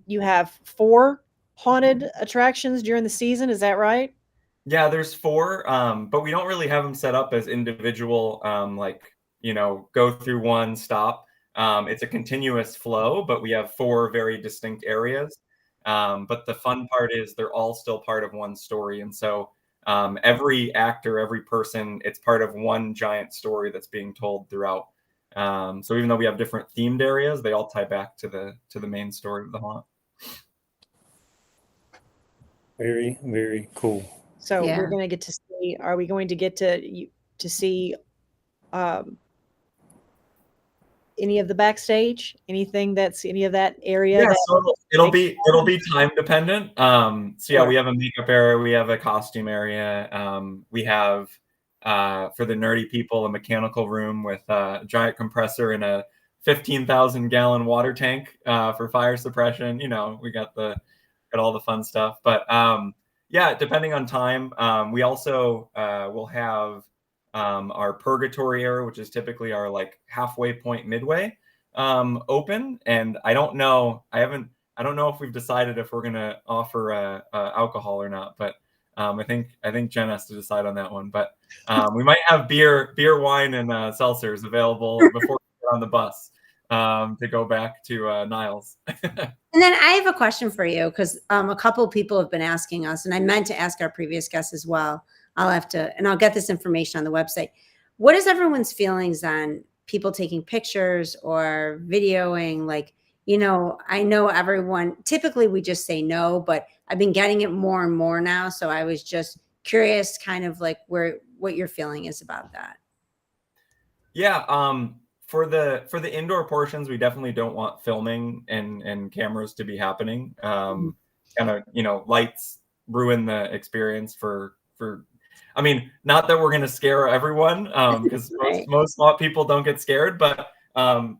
You have 4 haunted attractions during the season. Is that right? Yeah, there's 4, but we don't really have them set up as individual, go through one, stop. It's a continuous flow, but we have 4 very distinct areas. But the fun part is they're all still part of one story. And so every actor, every person, it's part of one giant story that's being told throughout. So even though we have different themed areas, they all tie back to the main story of the haunt. Very, very cool. So Yeah. we're going to get to see, are we going to get to see any of the backstage, any of that area? Yeah, so it'll be time dependent. So yeah, we have a makeup area, we have a costume area, we have for the nerdy people a mechanical room with a giant compressor and a 15,000 gallon water tank for fire suppression. We got all the fun stuff. But yeah, depending on time, we also will have our purgatory area, which is typically our like halfway point midway, open. And I don't know if we've decided if we're gonna offer alcohol or not, but I think Jen has to decide on that one. But we might have beer, wine, and seltzers available before we get on the bus to go back to Niles. And then I have a question for you, because a couple of people have been asking us, and I meant to ask our previous guests as well. I'll get this information on the website. What is everyone's feelings on people taking pictures or videoing? Like, I know everyone, typically we just say no, but I've been getting it more and more now. So I was just curious kind of like what your feeling is about that. Yeah. For the indoor portions, we definitely don't want filming and cameras to be happening. Kind of, lights ruin the experience for I mean, not that we're going to scare everyone, because Right. most people don't get scared, but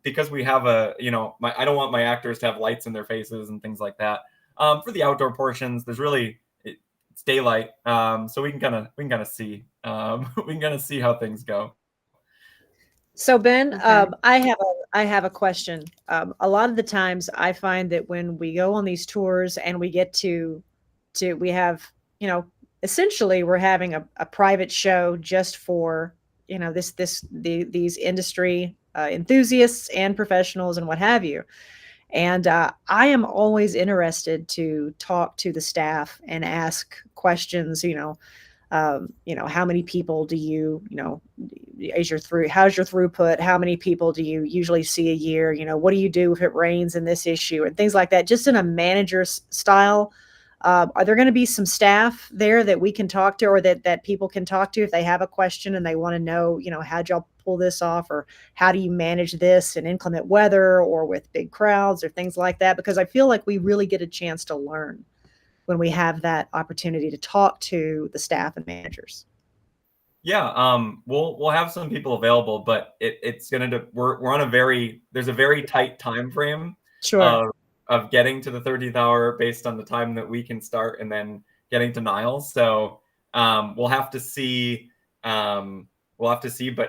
because we have I don't want my actors to have lights in their faces and things like that. For the outdoor portions, there's really it's daylight, so we can kind of see we can kind of see how things go. So Ben, Okay. I have a question. A lot of the times I find that when we go on these tours and we get we have, essentially we're having a private show just for, these industry enthusiasts and professionals and what have you. And I am always interested to talk to the staff and ask questions, how many people do how's your throughput? How many people do you usually see a year? What do you do if it rains in this issue and things like that, just in a manager's style. Are there going to be some staff there that we can talk to, or that people can talk to if they have a question and they want to know, how'd y'all pull this off, or how do you manage this in inclement weather or with big crowds or things like that? Because I feel like we really get a chance to learn when we have that opportunity to talk to the staff and managers. Yeah, we'll have some people available, but it's gonna we're on there's a very tight time frame. Sure. Of getting to the 13th hour based on the time that we can start and then getting to Niles. So we'll have to see. But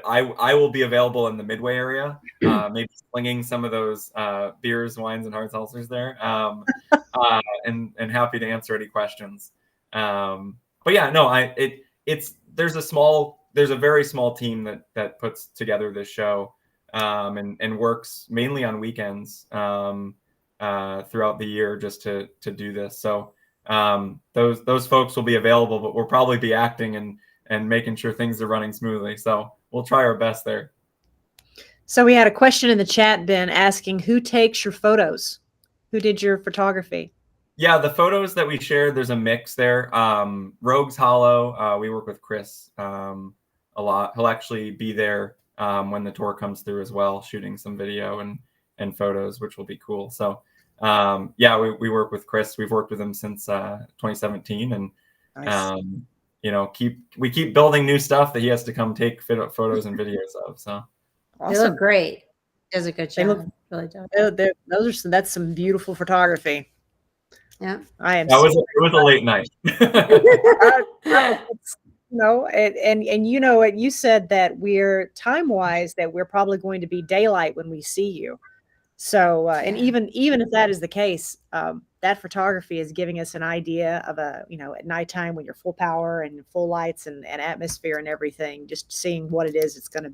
I will be available in the midway area, maybe slinging some of those beers, wines, and hard seltzers there, and happy to answer any questions. But yeah, no, there's a very small team that puts together this show, and works mainly on weekends throughout the year just to do this. So those folks will be available, but we'll probably be acting and making sure things are running smoothly. So we'll try our best there. So we had a question in the chat, Ben, asking who takes your photos? Who did your photography? Yeah, the photos that we shared, there's a mix there. Rogues Hollow, we work with Kris a lot. He'll actually be there when the tour comes through as well, shooting some video and photos, which will be cool. So yeah, we work with Kris. We've worked with him since 2017, and Nice. we keep building new stuff that he has to come take photos and videos of. So They Awesome. look great. Does a good They job. look- Really does. That's some beautiful photography. Yeah. I am. it was a late night. No, and you know what, you said that we're time-wise that we're probably going to be daylight when we see you. So and Yeah. even if that is the case, that photography is giving us an idea of at nighttime when you're full power and full lights and atmosphere and everything, just seeing what it is it's going to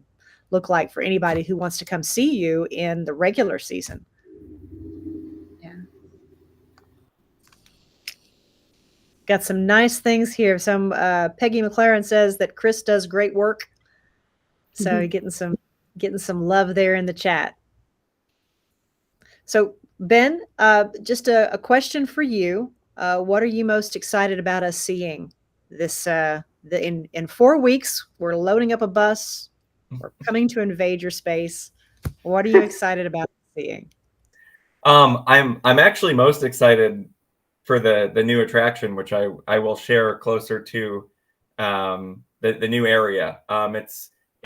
look like for anybody who wants to come see you in the regular season. Yeah. Got some nice things here. Some Peggy McLaren says that Kris does great work. So getting some love there in the chat. So Ben, just a question for you. What are you most excited about us seeing this in 4 weeks? We're loading up a bus. We're coming to invade your space. What are you excited about seeing? I'm actually most excited for the new attraction, which I will share closer to the new area.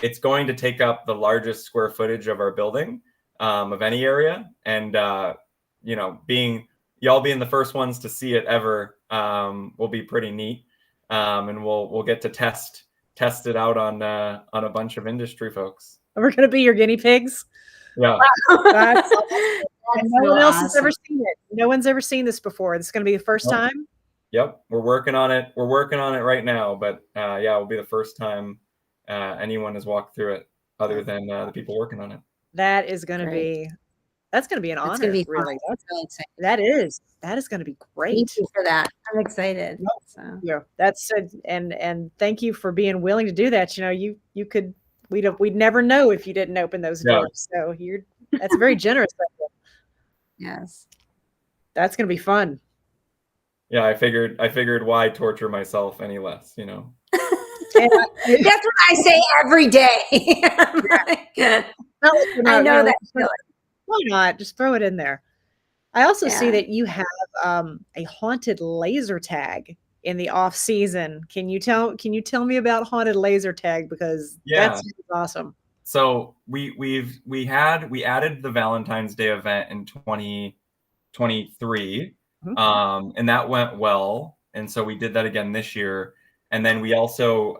It's going to take up the largest square footage of our building of any area, and y'all being the first ones to see it ever will be pretty neat, and we'll get to test it out on a bunch of industry folks. We're going to be your guinea pigs. Yeah. That's no one else has awesome. ever seen it. No one's ever seen this before. This is going to be the first Nope. time. Yep, we're working on it. We're working on it right now, but it'll be the first time anyone has walked through it other than the people working on it. That is going to Great. be that's going to be an It's honor. gonna be really. fun. It's really exciting. That is going to be great. Thank you for that. I'm excited. Nope. So. Yeah, that's and thank you for being willing to do that. You could we'd never know if you didn't open those Yeah. doors. So that's very generous of you. Yes. That's going to be fun. Yeah, I figured why torture myself any less, And That's what I say every day. I'm like, I know that feeling. Why not? Just throw it in there. I also see Yeah. that you have a haunted laser tag in the off season. Can you tell me about haunted laser tag, because that's awesome. So we added the Valentine's Day event in 2023, and that went well, and so we did that again this year. And then we also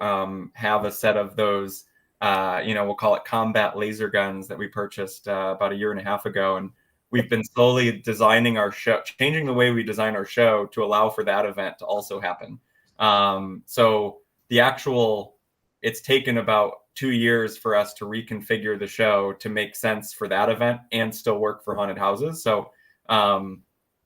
have a set of those we'll call it combat laser guns that we purchased about a year and a half ago, and we've been slowly designing our show, changing the way we design our show to allow for that event to also happen. So it's taken about 2 years for us to reconfigure the show to make sense for that event and still work for haunted houses. So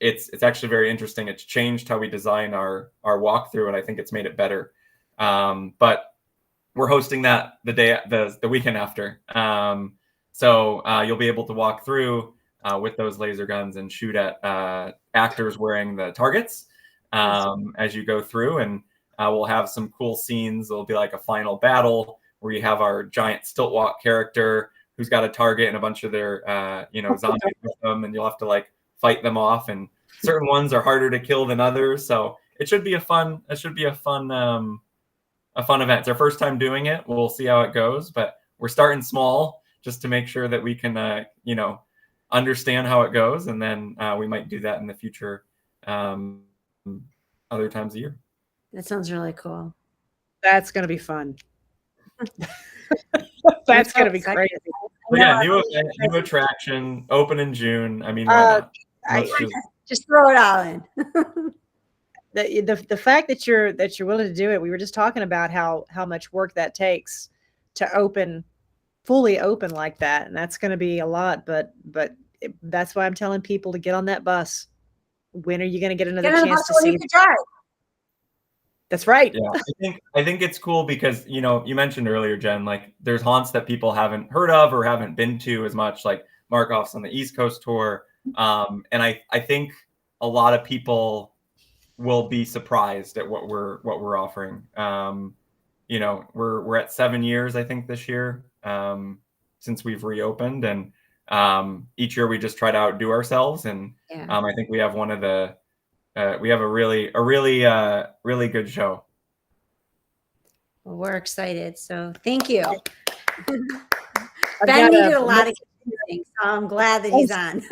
it's actually very interesting. It's changed how we design our walkthrough, and I think it's made it better. But we're hosting that the weekend after. So you'll be able to walk through with those laser guns and shoot at actors wearing the targets as you go through. And we'll have some cool scenes. There'll be like a final battle where you have our giant stilt walk character who's got a target and a bunch of their zombies with them, and you'll have to like fight them off. And certain ones are harder to kill than others. So it should be a fun event. It's our first time doing it. We'll see how it goes, but we're starting small just to make sure that we can, understand how it goes. And then we might do that in the future, other times a year. That sounds really cool. That's going to be fun. That's going to be crazy. But yeah, new attraction, open in June. I mean, why not? Just throw it all in. The fact that you're willing to do it, we were just talking about how much work that takes to fully open like that, and that's going to be a lot. But that's why I'm telling people to get on that bus. When are you going to get another chance to see? That's right. Yeah, I think it's cool because you mentioned earlier, Jen, like there's haunts that people haven't heard of or haven't been to as much, like Markoff's on the East Coast tour, and I think a lot of people will be surprised at what we're offering. We're at 7 years, I think, this year since we've reopened, and each year we just try to outdo ourselves. And I think we have we have a really good show. Well, we're excited. So thank you. I've Ben got needed a lot of convincing, so I'm glad that he's on.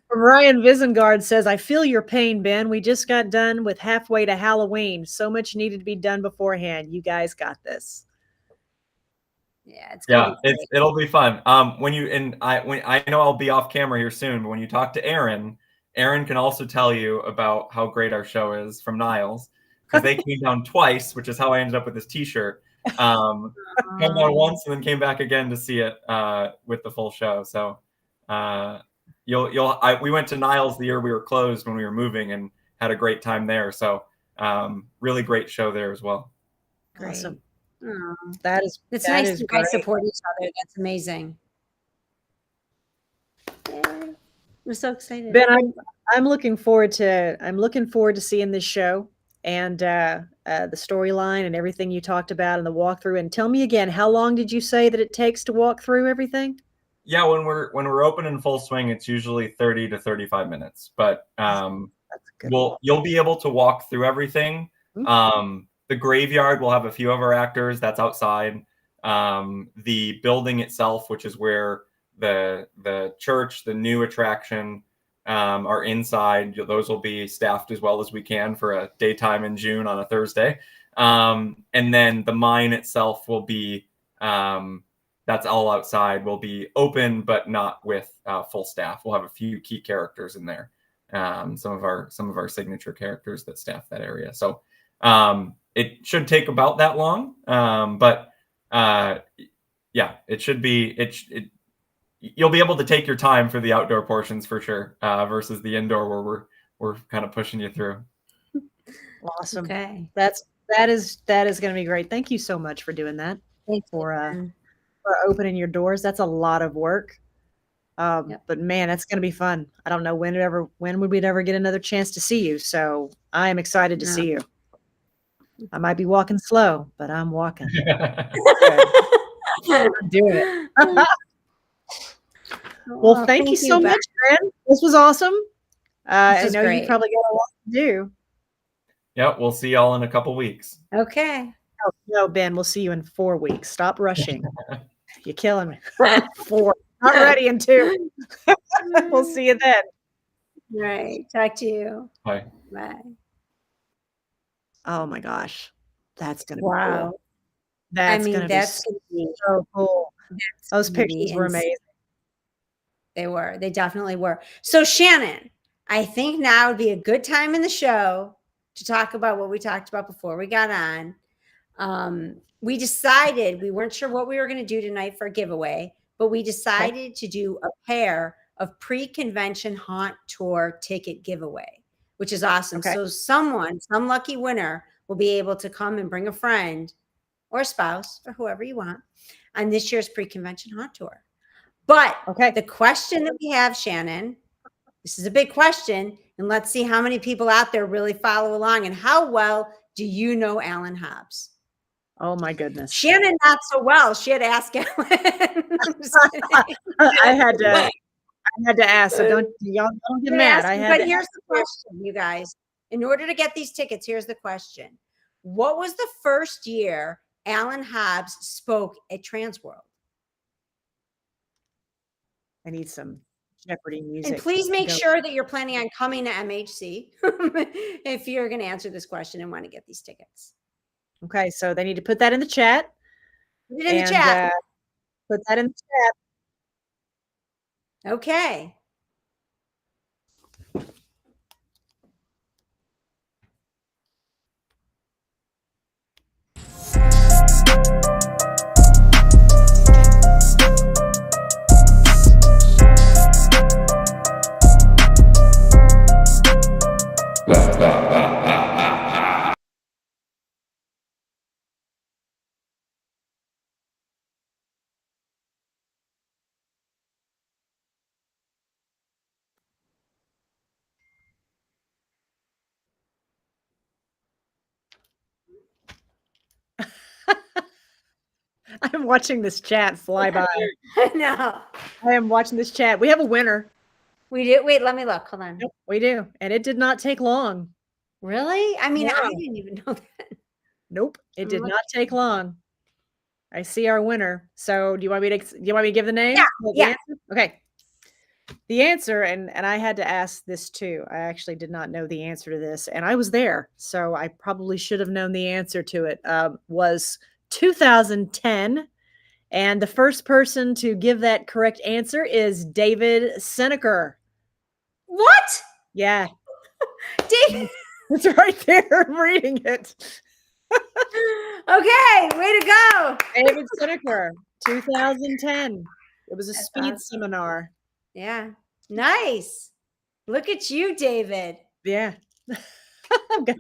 Ryan Visengard says, I feel your pain, Ben. We just got done with halfway to Halloween. So much needed to be done beforehand. You guys got this. Yeah, it's Yeah, it'll be fun. When I know I'll be off camera here soon, but when you talk to Aaron can also tell you about how great our show is from Niles, because they came down twice, which is how I ended up with this T-shirt. Came down once and then came back again to see it with the full show. So we went to Niles the year we were closed when we were moving and had a great time there. So really great show there as well. Great. Awesome. Oh, It's nice is you guys great. support each other. That's amazing. Yeah, we're so excited. Ben, I'm looking forward to seeing this show and the storyline and everything you talked about in the walkthrough. And tell me again, how long did you say that it takes to walk through everything? Yeah, when we're open in full swing, it's usually 30 to 35 minutes. But That's good. you'll be able to walk through everything. The graveyard will have a few of our actors. That's outside. The building itself, which is where the church, the new attraction, are inside. Those will be staffed as well as we can for a daytime in June on a Thursday. And then the mine itself will be that's all outside. Will be open, but not with full staff. We'll have a few key characters in there. Some of our signature characters that staff that area. So it should take about that long. But yeah, it should be. You'll be able to take your time for the outdoor portions for sure, versus the indoor where we're kind of pushing you through. Awesome. Okay. That is going to be great. Thank you so much for doing that. Thanks For opening your doors. That's a lot of work. Yep. But man, that's going to be fun. I don't know when would we ever get another chance to see you. So I am excited to see you. I might be walking slow, but I'm walking. I'm doing it. Well, thank you so much, Fran. This was awesome. I know you probably got a lot to do. Yeah, we'll see y'all in a couple weeks. Okay. No, Ben, we'll see you in 4 weeks. Stop rushing. You're killing me. 4. Not ready in 2. We'll see you then. Right. Talk to you. Bye. Bye. Oh my gosh. That's going to be Wow. cool. That's going to be so cool. Those pictures were amazing. They were. They definitely were. So Shannon, I think now would be a good time in the show to talk about what we talked about before we got on. We decided we weren't sure what we were going to do tonight for a giveaway, but we decided to do a pair of pre-convention haunt tour ticket giveaway, which is awesome. Okay. So some lucky winner will be able to come and bring a friend or a spouse or whoever you want on this year's pre-convention haunt tour. But the question that we have, Shannon, this is a big question, and let's see how many people out there really follow along and how well do you know Alan Hopps? Oh my goodness. Shannon, not so well. She had to ask Alan. I had to ask. So don't get mad. But here's the question, you guys. In order to get these tickets, here's the question. What was the first year Alan Hopps spoke at TransWorld? I need some Jeopardy music. And please make sure that you're planning on coming to MHC if you're going to answer this question and want to get these tickets. Okay, so they need to put that in the chat. Put it in the chat. Put that in the chat. Okay. I'm watching this chat fly by. No. I am watching this chat. We have a winner. We do. Wait, let me look. Hold on. Yep, we do. And it did not take long. Really? I mean, I didn't even know that. Nope, it did Mm. not take long. I see our winner. So do you want me to give the name? Yeah, The yeah. answer? Okay. The answer, and I had to ask this too. I actually did not know the answer to this, and I was there, so I probably should have known the answer to it. Was 2010, and the first person to give that correct answer is David Seneker. What? Yeah, Dave? it's right there. I'm reading it. Okay, way to go. David Seneker, 2010. It was a That's speed awesome. seminar. Yeah. Nice. Look at you, David. Yeah. I'm gonna-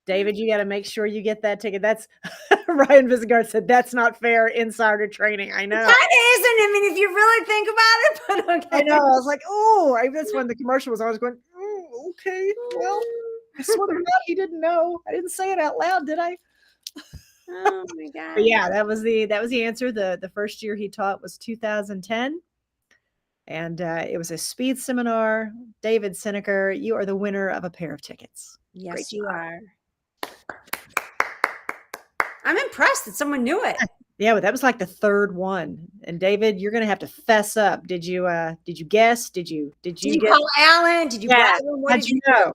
David, you got to make sure you get that ticket. That's Ryan Visegard said that's not fair insider training. I know. Kind of isn't. I mean, if you really think about it, but okay. I know. I was like, oh, that's when the commercial was. I was going, okay. Well, I swear to God, he didn't know. I didn't say it out loud, did I? Oh my God. But yeah, that was the answer. The first year he taught was 2010. And it was a speed seminar. David Seneker, you are the winner of a pair of tickets. Yes, Great you job. are. I'm impressed that someone knew it. Yeah, but that was like the third one. And David, you're gonna have to fess up. Did you guess? Did you Did you guess? call Alan? Did you Yeah. bribe him? What How'd did you know?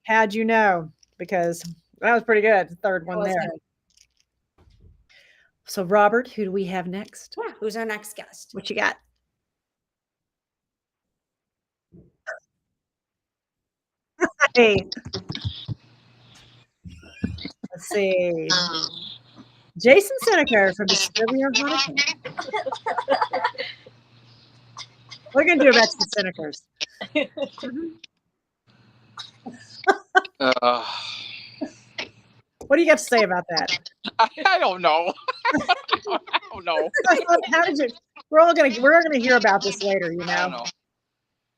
How'd you know? Because that was pretty good. The third one there. Good. So Robert, who do we have next? Yeah, who's our next guest? What you got? Hey. Let's see. Jason Seneker from Disturbia. What are you gonna do about the Senekers? What do you have to say about that? I don't know. I don't know. How did you? We're gonna hear about this later. You I don't know. know.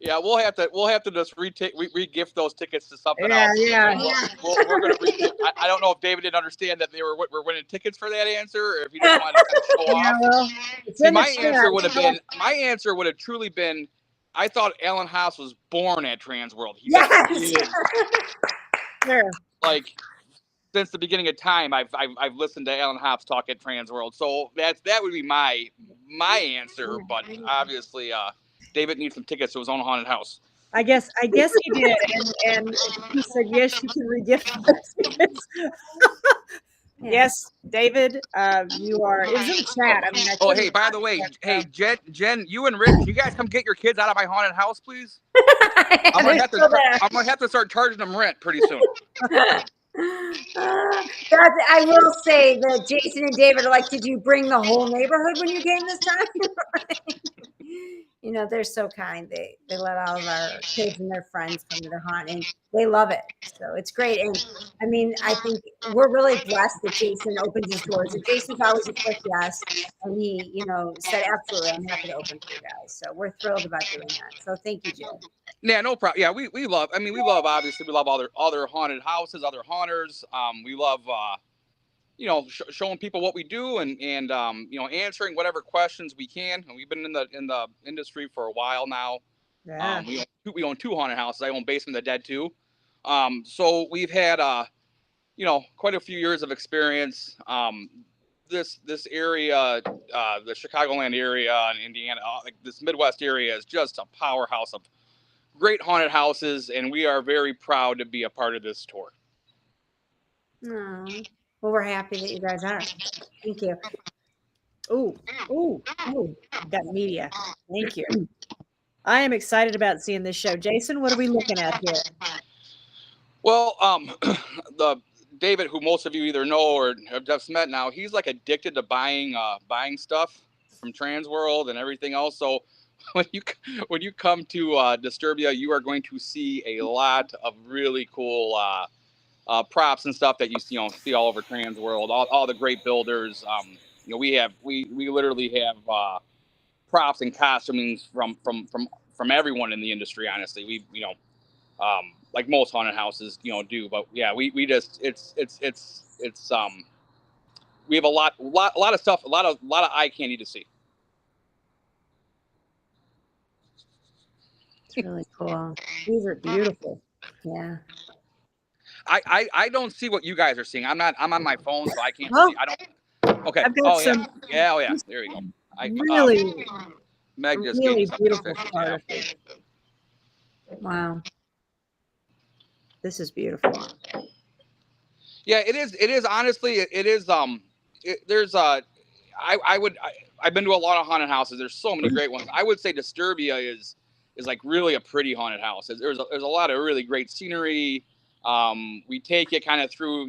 Yeah, we'll have to just re-gift those tickets to something Yeah, else. yeah. We're gonna I don't know if David didn't understand that they were winning tickets for that answer, or if he just wanted to kind of show Yeah, off. well, it's See, in the my chat. answer would have truly been, I thought Alan Hopps was born at TransWorld. Yes. There. Like, since the beginning of time, I've listened to Alan Hopps talk at TransWorld. So that would be my answer. But obviously, David needs some tickets to his own haunted house. I guess he did, and he said yes, you can re-gift those tickets. Yes, David, you are. It was in the chat. I mean, Oh, hey, by the way, hey, Jen, you and Rick, you guys come get your kids out of my haunted house, please. I'm gonna have to start charging them rent pretty soon. I will say that Jason and David are like, did you bring the whole neighborhood when you came this time? You know, they're so kind. They let all of our kids and their friends come to their haunt, and they love it. So it's great. And I mean, I think we're really blessed that Jason opens his doors. And Jason's always a quick yes, and he, you know, said absolutely, I'm happy to open for you guys. So we're thrilled about doing that. So thank you, Jim. Yeah, no problem. Yeah, we love. I mean, we love, obviously, we love other haunted houses, other haunters. We love you know, showing people what we do, and you know, answering whatever questions we can. And we've been in the industry for a while now. Yeah. We own 2 haunted houses. I own Basement of the Dead too. So we've had you know, quite a few years of experience. This area, the Chicagoland area and Indiana, like this Midwest area, is just a powerhouse of great haunted houses, and we are very proud to be a part of this tour. Oh, well, we're happy that you guys are. Thank you. Ooh, got media. Thank you. I am excited about seeing this show. Jason, what are we looking at here? Well, the David, who most of you either know or have just met now, he's like addicted to buying stuff from TransWorld and everything else. So when you come to Disturbia, you are going to see a lot of really cool props and stuff that you see all over TransWorld. All the great builders. You know, we literally have props and costumings from everyone in the industry. Honestly, we like most haunted houses do. But yeah, we just it's we have a lot of stuff, a lot of eye candy to see. It's really cool. These are beautiful. Yeah. I don't see what you guys are seeing. I'm on my phone, so I can't Oh. see. I don't. Okay. I've got Oh some yeah. Yeah. There you go. really, Meg just gave really me something to beautiful fish. Yeah. photography. Wow. This is beautiful. Yeah, it is. It is honestly. It is. There's I've been to a lot of haunted houses. There's so many great ones. I would say Disturbia is like really a pretty haunted house. There's a lot of really great scenery. We take it kind of through,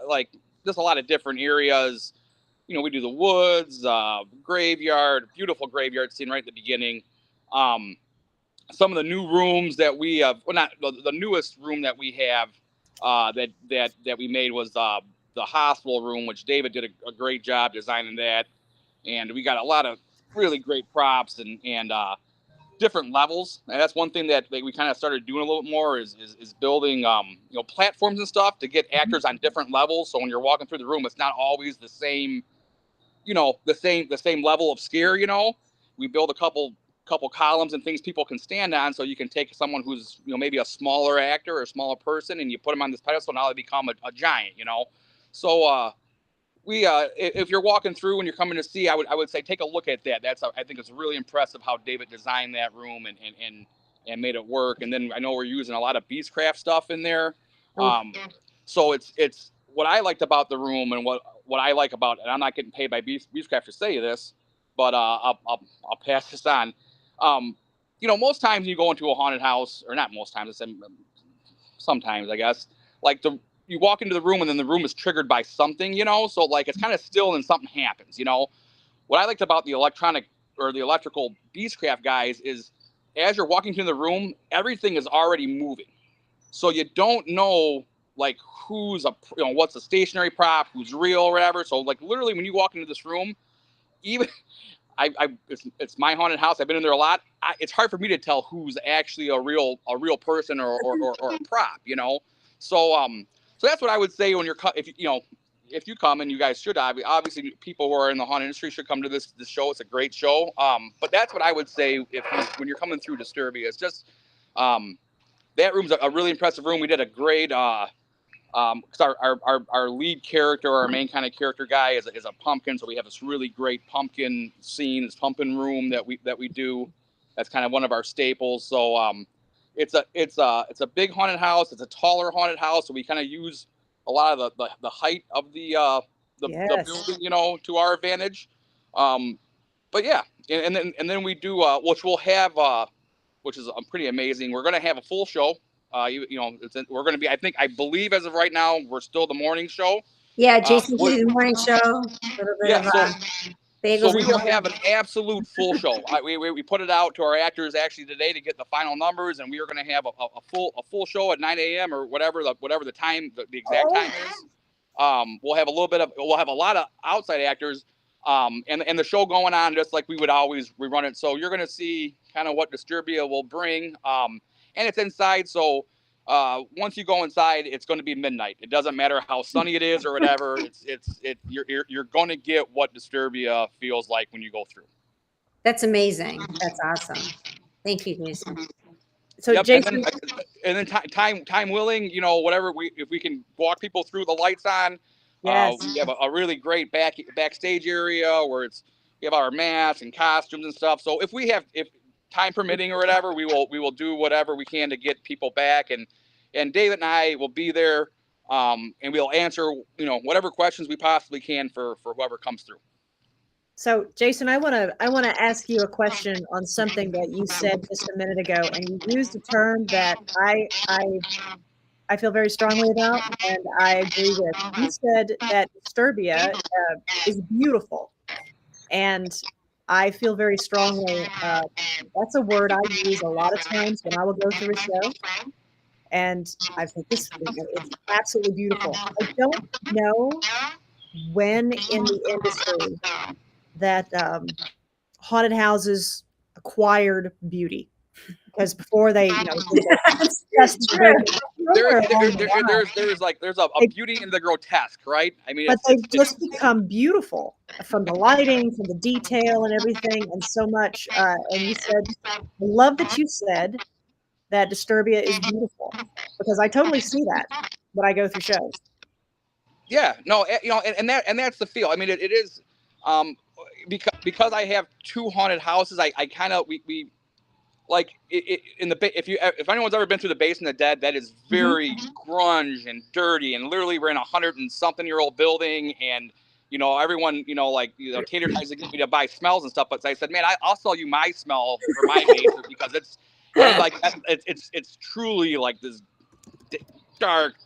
like just a lot of different areas. We do the woods, graveyard, beautiful graveyard scene right at the beginning. Some of the new rooms that we have, well, not the newest room that we have that we made was the hospital room, which David did a great job designing that. And we got a lot of really great props and different levels. And that's one thing that we kind of started doing a little bit more is building platforms and stuff to get actors on different levels. So when you're walking through the room, it's not always the same, the same level of scare. We build a couple columns and things people can stand on, so you can take someone who's maybe a smaller actor or a smaller person, and you put them on this pedestal. Now they become a giant. So we if you're walking through and you're coming to see, I would say take a look at that. I think it's really impressive how David designed that room and made it work. And then I know we're using a lot of Beastcraft stuff in there. So it's what I liked about the room and what I like about it. And I'm not getting paid by Beastcraft to say this, but I'll pass this on. Most times you go into a haunted house, or not most times, sometimes I guess, like you walk into the room and then the room is triggered by something, so like it's kind of still and something happens. What I liked about the electrical Beastcraft guys is as you're walking through the room, everything is already moving. So you don't know like who's what's a stationary prop, who's real or whatever. So like literally when you walk into this room, even it's my haunted house. I've been in there a lot. It's hard for me to tell who's actually a real person or a prop, So that's what I would say when if you come, and you guys should, obviously people who are in the haunted industry should come to this show. It's a great show. But that's what I would say when you're coming through Disturbia. It's just that room's a really impressive room. We did a great because our lead character, our main kind of character guy is a pumpkin. So we have this really great pumpkin scene, this pumpkin room that we do. That's kind of one of our staples. So it's a big haunted house. It's a taller haunted house. So we kind of use a lot of the height of the building, to our advantage. But yeah, and then we do which we'll have which is pretty amazing. We're going to have a full show. We're going to be, I believe as of right now, we're still the morning show. Yeah, Jason did the morning show. So we will have an absolute full show. We put it out to our actors actually today to get the final numbers, and we are going to have a full show at 9 a.m. or whatever the time, the exact time is. We'll have a lot of outside actors, and the show going on just like we would always rerun it. So you're going to see kind of what Disturbia will bring. And it's inside, so once you go inside, it's going to be midnight. It doesn't matter how sunny it is or whatever. You're going to get what Disturbia feels like when you go through. That's amazing. That's awesome. Thank you, Jason. So yep, Jason, and then time willing, whatever if we can walk people through the lights on. yes. We have a really great backstage area where we have our masks and costumes and stuff. So if time permitting or whatever, we will do whatever we can to get people back, and David and I will be there, and we'll answer whatever questions we possibly can for whoever comes through. So Jason, I want to ask you a question on something that you said just a minute ago, and you used a term that I feel very strongly about, and I agree with. You said that Disturbia is beautiful, and I feel very strongly. That's a word I use a lot of times when I will go through a show, and I think it's absolutely beautiful. I don't know when in the industry that haunted houses acquired beauty, because before they, there's a beauty in the grotesque, right? I mean, but they've just become beautiful from the lighting, from the detail, and everything, and so much. And you said, I love that you said that Disturbia is beautiful, because I totally see that. when I go through shows. Yeah, no, and that's the feel. I mean, it is, because I have 2 haunted houses. I kind of we like in the if anyone's ever been through the Basement of the Dead, that is very grunge and dirty, and literally we're in 100-and-something-year-old building, and everyone Tater tries to get me to buy smells and stuff, but I said, man, I'll sell you my smell for my basement because it's like it's truly like this dark,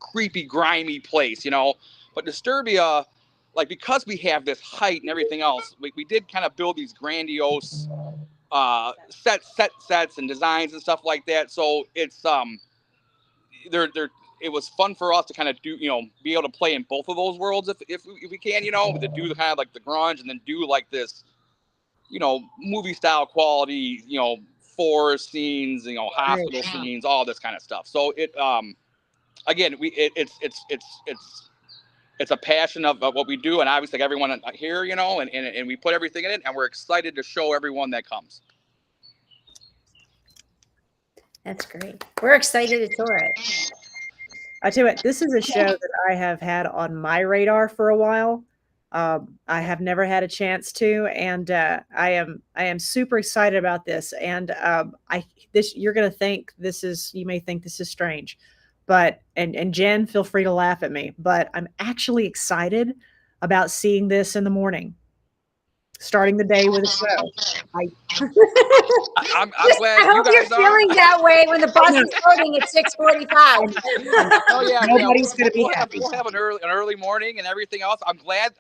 creepy, grimy place, But Disturbia, like, because we have this height and everything else, we did kind of build these grandiose sets and designs and stuff like that. So it's it was fun for us to kind of do, be able to play in both of those worlds if we can, to do the kind of like the grunge and then do like this, movie style quality, forest scenes, hospital scenes, all this kind of stuff. So it again, it's a passion of what we do, and obviously like everyone here, and we put everything in it, and we're excited to show everyone that comes. That's great. We're excited to tour it. I tell you what, this is a show that I have had on my radar for a while. I have never had a chance to, and I am super excited about this. And you're going to think you may think this is strange, but and Jen, feel free to laugh at me, but I'm actually excited about seeing this in the morning, starting the day with a show. I'm glad I hope you you're guys feeling that way when the bus is loading at 6:45. Oh yeah, Nobody's going to be happy. We'll have an early morning and everything else. I'm glad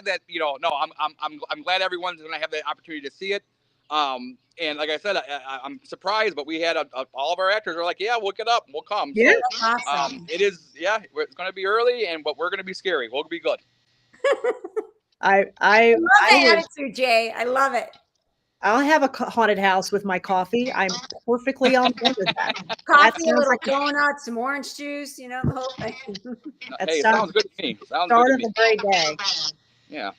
that I'm glad everyone's going to have the opportunity to see it. And like I said, I'm surprised, but we had all of our actors were like, yeah, we'll get up, we'll come. Yeah, so, awesome. It is, it's going to be early, but we're going to be scary. We'll be good. I love that attitude, Jay. I love it. I'll have a haunted house with my coffee. I'm perfectly on board with that. Coffee, a little donut, some orange juice, the whole thing. Hey, it sounds good to me. Start of a great day. Yeah.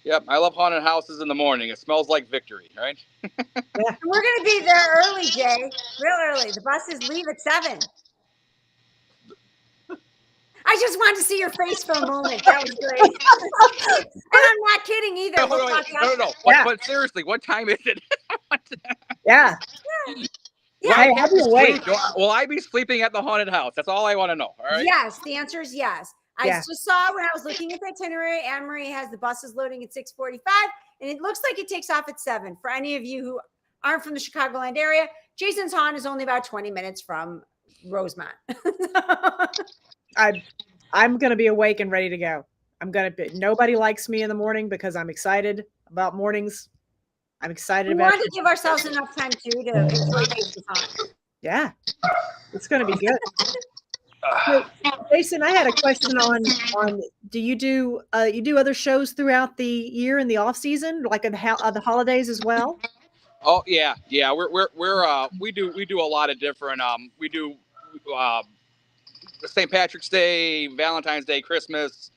Yep, I love haunted houses in the morning. It smells like victory, right? Yeah. We're going to be there early, Jay. Real early. The buses leave at 7. I just wanted to see your face for a moment. That was great. And I'm not kidding either. No. But seriously, what time is it? Yeah. Will I be sleeping at the haunted house? That's all I want to know. All right. Yes, the answer is yes. I just saw when I was looking at the itinerary, Anne Marie has the buses loading at 6:45, and it looks like it takes off at 7. For any of you who aren't from the Chicagoland area, Jason's haunt is only about 20 minutes from Rosemont. I'm going to be awake and ready to go. Nobody likes me in the morning because I'm excited about mornings. I'm excited about it. We want to give ourselves enough time too to enjoy Jason's haunt. Yeah, it's going to be good. So, Jason, I had a question on do you do other shows throughout the year in the off season, like the holidays as well? Oh yeah. We do a lot of different. We do St. Patrick's Day, Valentine's Day, Christmas,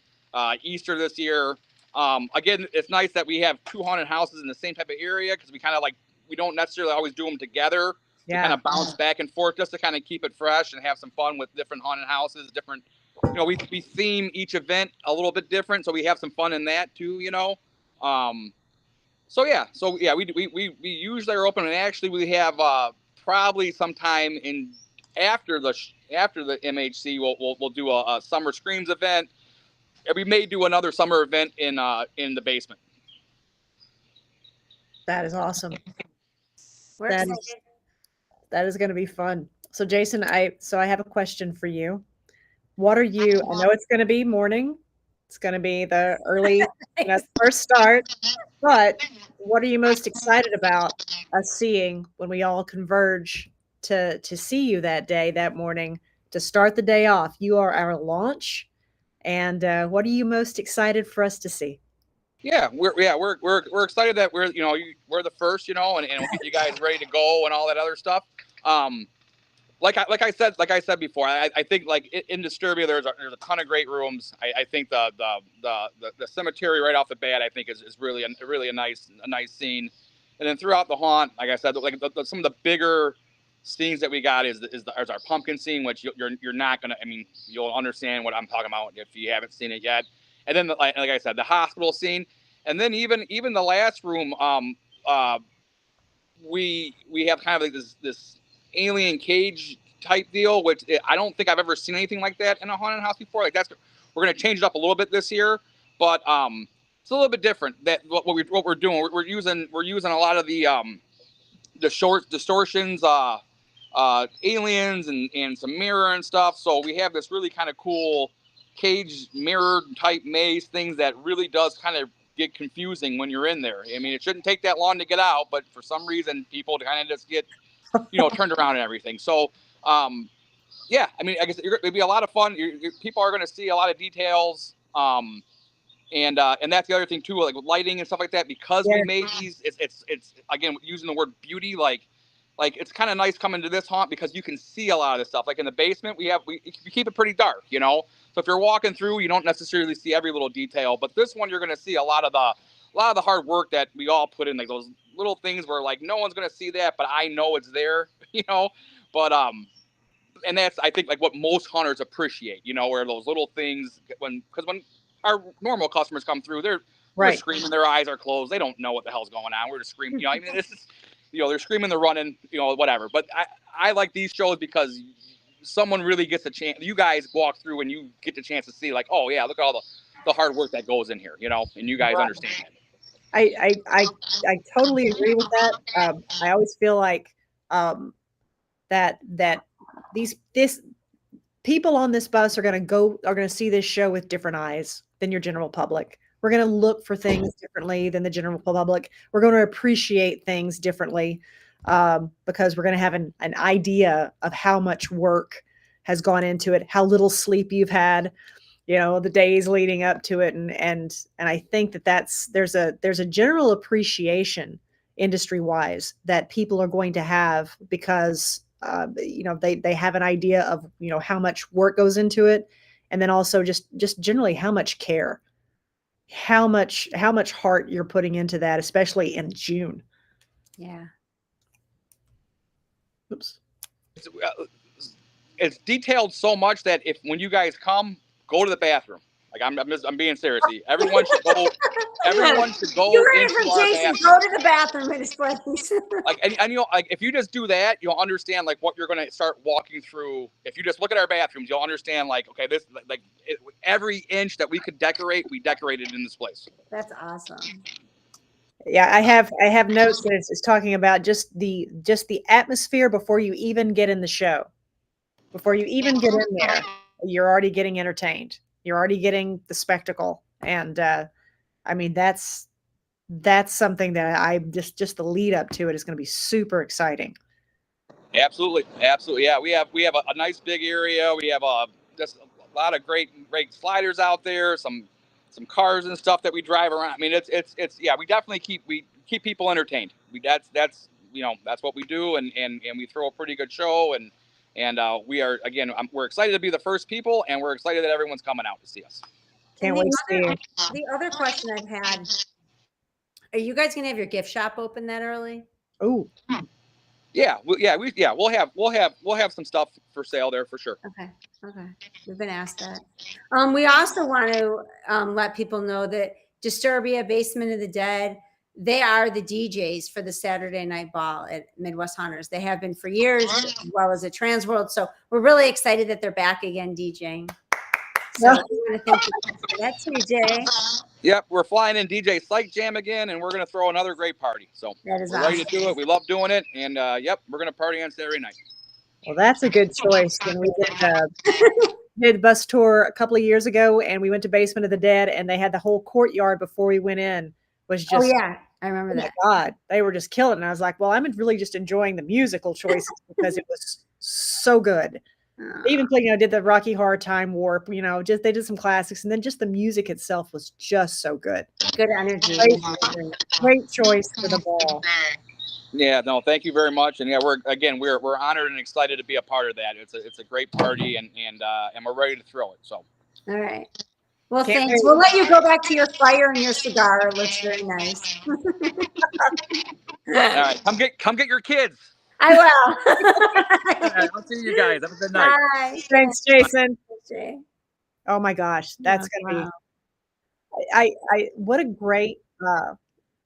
Easter this year. Again, it's nice that we have 2 haunted houses in the same type of area because we don't necessarily always do them together. Yeah. To kind of bounce back and forth just to kind of keep it fresh and have some fun with different haunted houses, different, we theme each event a little bit different. So we have some fun in that too, we usually are open, and actually we have probably sometime after the MHC, we'll do a summer screams event. And we may do another summer event in the basement. That is awesome. We're excited. That is going to be fun. So Jason, I have a question for you. What are you, I know it's going to be morning. It's going to be the early first start, but what are you most excited about us seeing when we all converge to see you that morning, to start the day off? You are our launch. And what are you most excited for us to see? Yeah, we're excited that we're the first, and we'll get you guys ready to go and all that other stuff. Like I said before, I think like in Disturbia there's a ton of great rooms. I think the cemetery right off the bat I think is really a nice scene, and then throughout the haunt, like I said, like some of the bigger scenes that we got is our pumpkin scene, which you're not gonna. I mean, you'll understand what I'm talking about if you haven't seen it yet. And then, like I said, the hospital scene, and then even the last room. We have kind of like this alien cage type deal, which I don't think I've ever seen anything like that in a haunted house before. Like we're gonna change it up a little bit this year, but it's a little bit different. That what we're doing. We're using a lot of the short distortions, aliens and some mirror and stuff. So we have this really kind of cool cage mirror type maze things that really does kind of get confusing when you're in there. I mean, it shouldn't take that long to get out, but for some reason people kind of just get, turned around and everything. So, yeah, I mean, I guess it'd be a lot of fun. People are going to see a lot of details. And that's the other thing too, like with lighting and stuff like that, because we made these, it's again, using the word beauty, like it's kind of nice coming to this haunt because you can see a lot of this stuff. Like in the basement, we keep it pretty dark, So if you're walking through, you don't necessarily see every little detail, but this one you're going to see a lot of the hard work that we all put in, like those little things where like no one's going to see that, but I know it's there, But and that's I think like what most hunters appreciate, where those little things because when our normal customers come through, they're screaming, their eyes are closed, they don't know what the hell's going on. We're just screaming, I mean, this is, they're screaming, they're running, whatever. But I like these shows because someone really gets a chance. You guys walk through and you get the chance to see, like, oh yeah, look at all the hard work that goes in here, and you guys understand that. I totally agree with that. I always feel like that this people on this bus are going to see this show with different eyes than your general public. We're going to look for things differently than the general public. We're going to appreciate things differently because we're going to have an idea of how much work has gone into it, how little sleep you've had, the days leading up to it. And I think there's a general appreciation industry wise that people are going to have because they have an idea of, how much work goes into it. And then also just generally how much care, how much heart you're putting into that, especially in June. Yeah. Oops. It's detailed so much that when you guys come, go to the bathroom. Like I'm being serious. Everyone should go. Everyone should go. You heard it from Jason. Go to the bathroom in his place. and like if you just do that, you'll understand like what you're going to start walking through. If you just look at our bathrooms, you'll understand like okay, this every inch that we could decorate, we decorated in this place. That's awesome. Yeah, I have notes that it's talking about just the atmosphere before you even get in the show. Before you even get in there, you're already getting entertained. You're already getting the spectacle. And I mean, that's something that I just the lead up to it is going to be super exciting. Absolutely. Yeah, we have a nice big area. We have just a lot of great sliders out there, some cars and stuff that we drive around. I mean, it's yeah, we definitely keep people entertained. That's what we do, and we throw a pretty good show, and we are again we're excited to be the first people, and we're excited that everyone's coming out to see us. Can't wait to see you. The other question I've had: are you guys gonna have your gift shop open that early? Oh, yeah, we'll have some stuff for sale there for sure. Okay, we've been asked that. We also want to let people know that Disturbia, Basement of the Dead, they are the DJs for the Saturday night ball at Midwest Hunters. They have been for years, as well as at TransWorld. So we're really excited that they're back again DJing. So we want to thank you for that, TJ. Yep, we're flying in DJ Psych Jam again, and we're going to throw another great party. So that is we're awesome. ready to do it. We love doing it, and yep, we're going to party on Saturday night. well, that's a good choice. When we did bus tour a couple of years ago, and we went to Basement of the Dead, and they had the whole courtyard before we went in was just. Oh yeah, I remember that. God, they were just killing. And I was like, well, I'm really just enjoying the musical choices because it was so good. They even did the Rocky Horror Time Warp, just they did some classics, and then just the music itself was just so good. Good energy. Great choice for the ball. Yeah, no, thank you very much. And yeah, we're honored and excited to be a part of that. It's a great party, and we're ready to throw it. So all right. Well, thanks. We'll let you go back to your fire and your cigar. It looks very nice. All right, come get your kids. I will. I'll see you guys. Have a good night. Bye. Thanks, Jason. Jay. Oh my gosh, that's gonna Wow. be. I what a great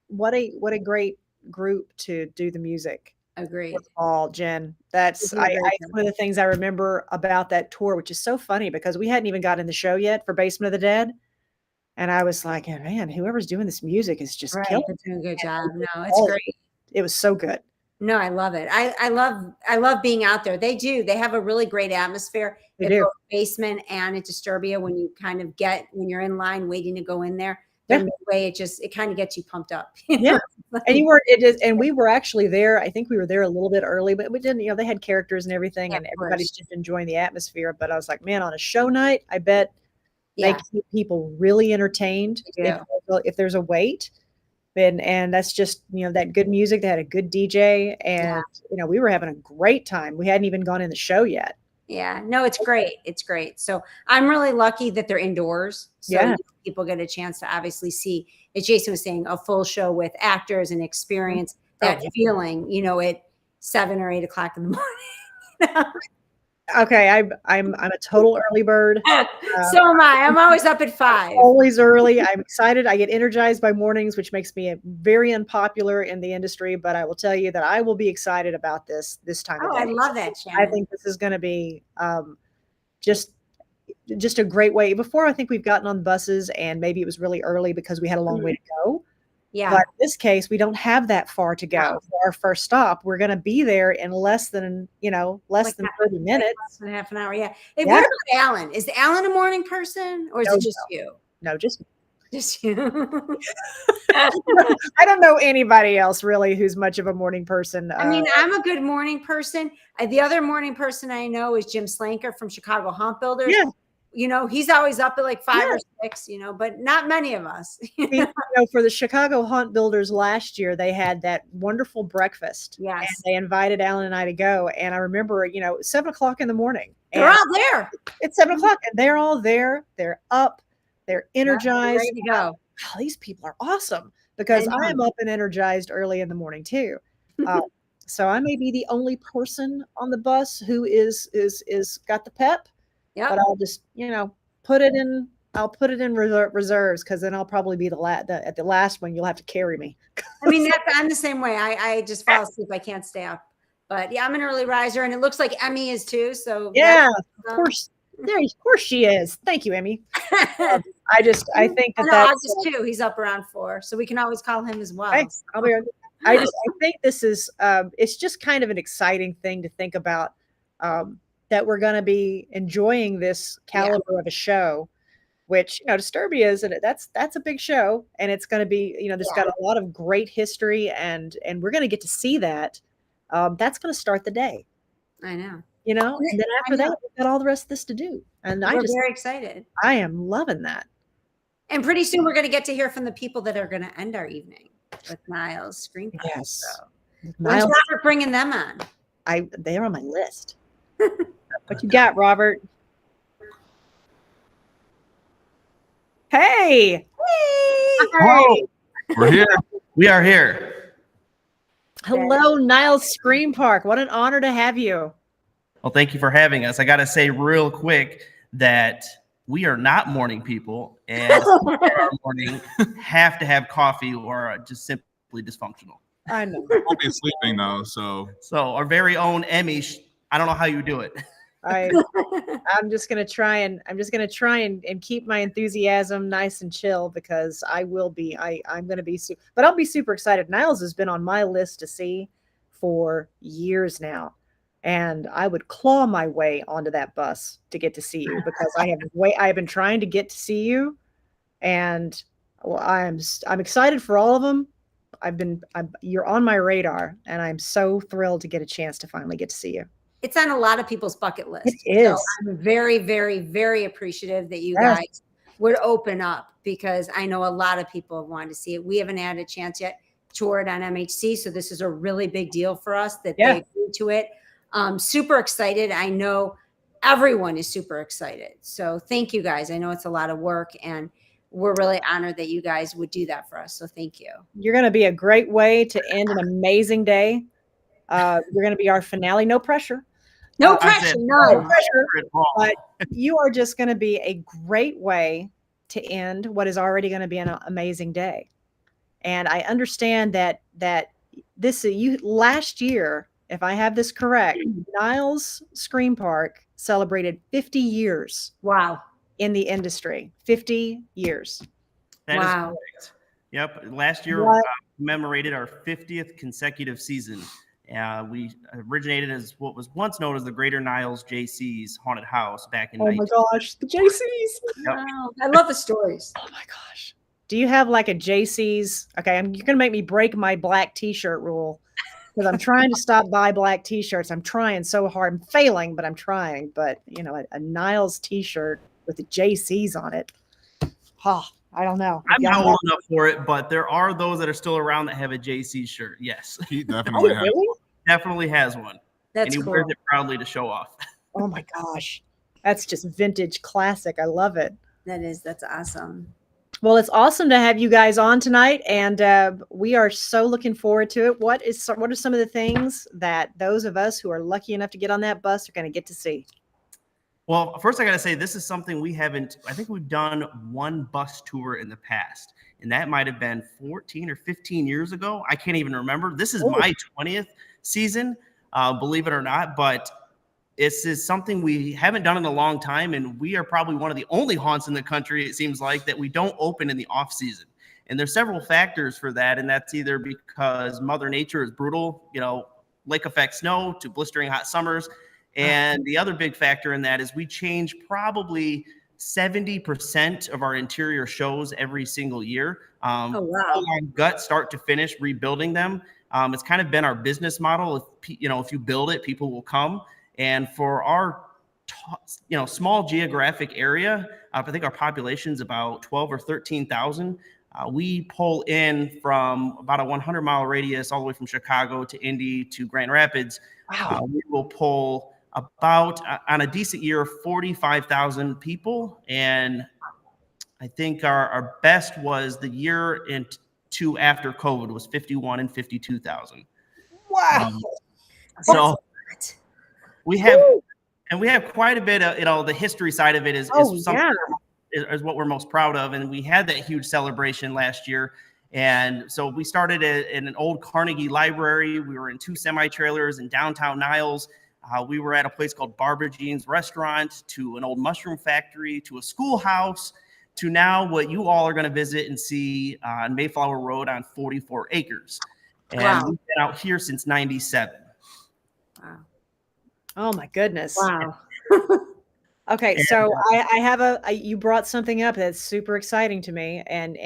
what a great group to do the music. Agreed. With all Jen. That's They do a great job. one of the things I remember about that tour, which is so funny because we hadn't even gotten the show yet for Basement of the Dead. And I was like, man, whoever's doing this music is just Right. killing They're doing a good it. job. No, it's Oh, great. It was so good. No, I love it. I love being out there. They do. They have a really great atmosphere. They at do. both Basement and at Disturbia when you kind of when you're in line waiting to go in there. Yeah. Their midway, it kind of gets you pumped up. Yeah. And and we were actually there. I think we were there a little bit early, but we didn't, they had characters and everything, Yeah, and of everybody's course. just enjoying the atmosphere. But I was like, man, on a show night, I bet they Yeah. keep people really entertained They if there's a wait. And that's just, that good music. They had a good DJ, and we were having a great time. We hadn't even gone in the show yet. Yeah, no, it's great. It's great. So I'm really lucky that they're indoors. So Yeah. people get a chance to obviously see, as Jason was saying, a full show with actors and experience that Oh, yeah. feeling, at 7 or 8 o'clock in the morning. Okay, I'm a total early bird. So am I. I'm always up at 5. Always early. I'm excited. I get energized by mornings, which makes me very unpopular in the industry. But I will tell you that I will be excited about this time of Oh, I day. love that, Shannon. I think this is going to be just a great way. Before, I think we've gotten on buses, and maybe it was really early because we had a long way to go. Yeah. But in this case, we don't have that far to go No. for our first stop. We're going to be there in less than 30 minutes. Less than half an hour. Yeah. Hey, Yeah. what about Alan? Is Alan a morning person or is No, it just you? No, just Just you. I don't know anybody else really who's much of a morning person. I mean, I'm a good morning person. The other morning person I know is Jim Slanker from Chicago Haunt Builders. Yeah. He's always up at like 5 or 6, but not many of us. For the Chicago Haunt Builders last year, they had that wonderful breakfast. Yes. And they invited Alan and I to go. And I remember, 7 o'clock in the morning. They're and all there. It's 7 o'clock, and they're all there. They're up. They're energized. Ready to go. Wow, these people are awesome, because I know. I am up and energized early in the morning too. So I may be the only person on the bus who is got the pep. Yeah. But I'll just, put it in. I'll put it in reserves, because then I'll probably be at the last one. You'll have to carry me. I mean, I'm the same way. I just fall asleep. I can't stay up. But yeah, I'm an early riser, and it looks like Emmy is too. So Yeah, that's of course. Of course she is. Thank you, Emmy. I think I know that's August too. He's up around 4, so we can always call him as well. Hey, I'll be. I think this is. It's just kind of an exciting thing to think about. That we're going to be enjoying this caliber of a show, which Disturbia is, and that's a big show, and it's going to be there's got a lot of great history, and we're going to get to see that. That's going to start the day. I know. And then after that, we've got all the rest of this to do, and We're very excited. I am loving that. And pretty soon we're going to get to hear from the people that are going to end our evening with Niles Screen Pod. Yes. So. When's Niles, Robert bringing them on? they're on my list. What you got, Robert? Hey. Whoa, we're here. We are here. Hello, Niles Scream Park. What an honor to have you. Well, thank you for having us. I got to say real quick that we are not morning people, and our morning have to have coffee or are just simply dysfunctional. I know. We'll be sleeping though, so our very own Emmy, I don't know how you do it. I'm just gonna try and keep my enthusiasm nice and chill, because I'm gonna be but I'll be super excited. Niles has been on my list to see for years now, and I would claw my way onto that bus to get to see you, because I have been trying to get to see you, and I'm excited for all of them. You're on my radar, and I'm so thrilled to get a chance to finally get to see you. It's on a lot of people's bucket list. It is. So I'm very, very, very appreciative that you guys would open up, because I know a lot of people have wanted to see it. We haven't had a chance yet to tour it on MHC, so this is a really big deal for us that they agreed to it. Super excited. I know everyone is super excited. So thank you guys. I know it's a lot of work, and we're really honored that you guys would do that for us. So thank you. You're going to be a great way to end an amazing day. You're going to be our finale. No pressure. No I pressure, said, No none. pressure. Wrong. But you are just going to be a great way to end what is already going to be an amazing day. And I understand that this you last year, if I have this correct, Niles Scream Park celebrated 50 years Wow. in the industry. 50 years. That is Wow. correct. Yep. Last year What? commemorated our 50th consecutive season. We originated as what was once known as the Greater Niles JC's Haunted House back in Oh my gosh, the JCs. Yep. Wow. I love the stories. Oh my gosh. Do you have like a JC's? Okay, you're going to make me break my black t-shirt rule because I'm trying to stop buy black t-shirts. I'm trying so hard. I'm failing, but I'm trying. But, you know, a Niles t-shirt with the JC's on it. Oh, I don't know. I'm not old enough for it, but there are those that are still around that have a JC shirt. Yes, He Oh, definitely has. really? definitely has one. That's and he cool. wears it proudly to show off. Oh my gosh. That's just vintage classic. I love it. That's awesome. Well, it's awesome to have you guys on tonight, and we are so looking forward to it. What are some of the things that those of us who are lucky enough to get on that bus are going to get to see? Well, first I got to say this is something we haven't. I think we've done one bus tour in the past, and that might have been 14 or 15 years ago. I can't even remember. This is my 20th season, believe it or not, but this is something we haven't done in a long time, and we are probably one of the only haunts in the country, it seems like, that we don't open in the off season. And there's several factors for that, and that's either because Mother Nature is brutal, you know, lake effect snow to blistering hot summers. And the other big factor in that is we change probably 70% of our interior shows every single year. Oh, wow. From gut start to finish, rebuilding them. It's kind of been our business model. If you build it, people will come. And for our small geographic area, I think our population is about 12 or 13,000. We pull in from about a 100-mile radius all the way from Chicago to Indy to Grand Rapids. Wow. We will pull about, on a decent year, 45,000 people. And I think our best was the year into after COVID was 51 and 52,000. Wow. So we have quite a bit of, the history side of it is something is what we're most proud of. And we had that huge celebration last year. And so we started in an old Carnegie library. We were in 2 semi-trailers in downtown Niles. We were at a place called Barbara Jean's Restaurant, to an old mushroom factory, to a schoolhouse, to now what you all are going to visit and see on Mayflower Road on 44 acres. And we've been out here since 97. Wow. Oh my goodness. Wow. Okay, so I have you brought something up that's super exciting to me, and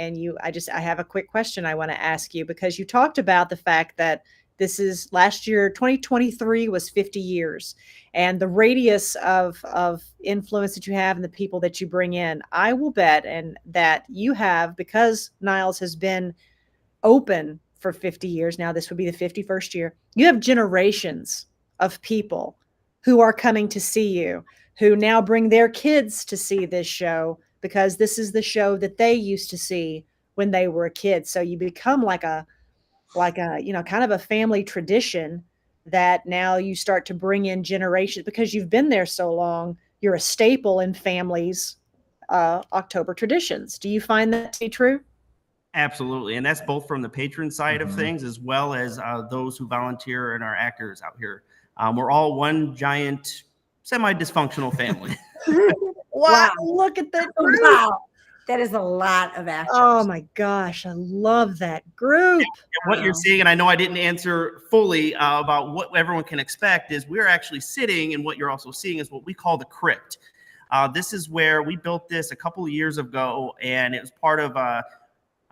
I have a quick question I want to ask you, because you talked about the fact that this is last year, 2023 was 50 years, and the radius of influence that you have and the people that you bring in. I will bet and that you have, because Niles has been open for 50 years now, this would be the 51st year. You have generations of people who are coming to see you, who now bring their kids to see this show, because this is the show that they used to see when they were a kid. So you become like a kind of a family tradition that now you start to bring in generations, because you've been there so long. You're a staple in families' October traditions. Do you find that to be true? Absolutely. And that's both from the patron side of things, as well as those who volunteer and our actors out here. We're all one giant semi-dysfunctional family. Wow. Look at that group. Wow. That is a lot of actors. Oh my gosh. I love that group. And what you're seeing, and I know I didn't answer fully about what everyone can expect, is we're actually sitting, and what you're also seeing is what we call the crypt. This is where we built this a couple of years ago, and it was part of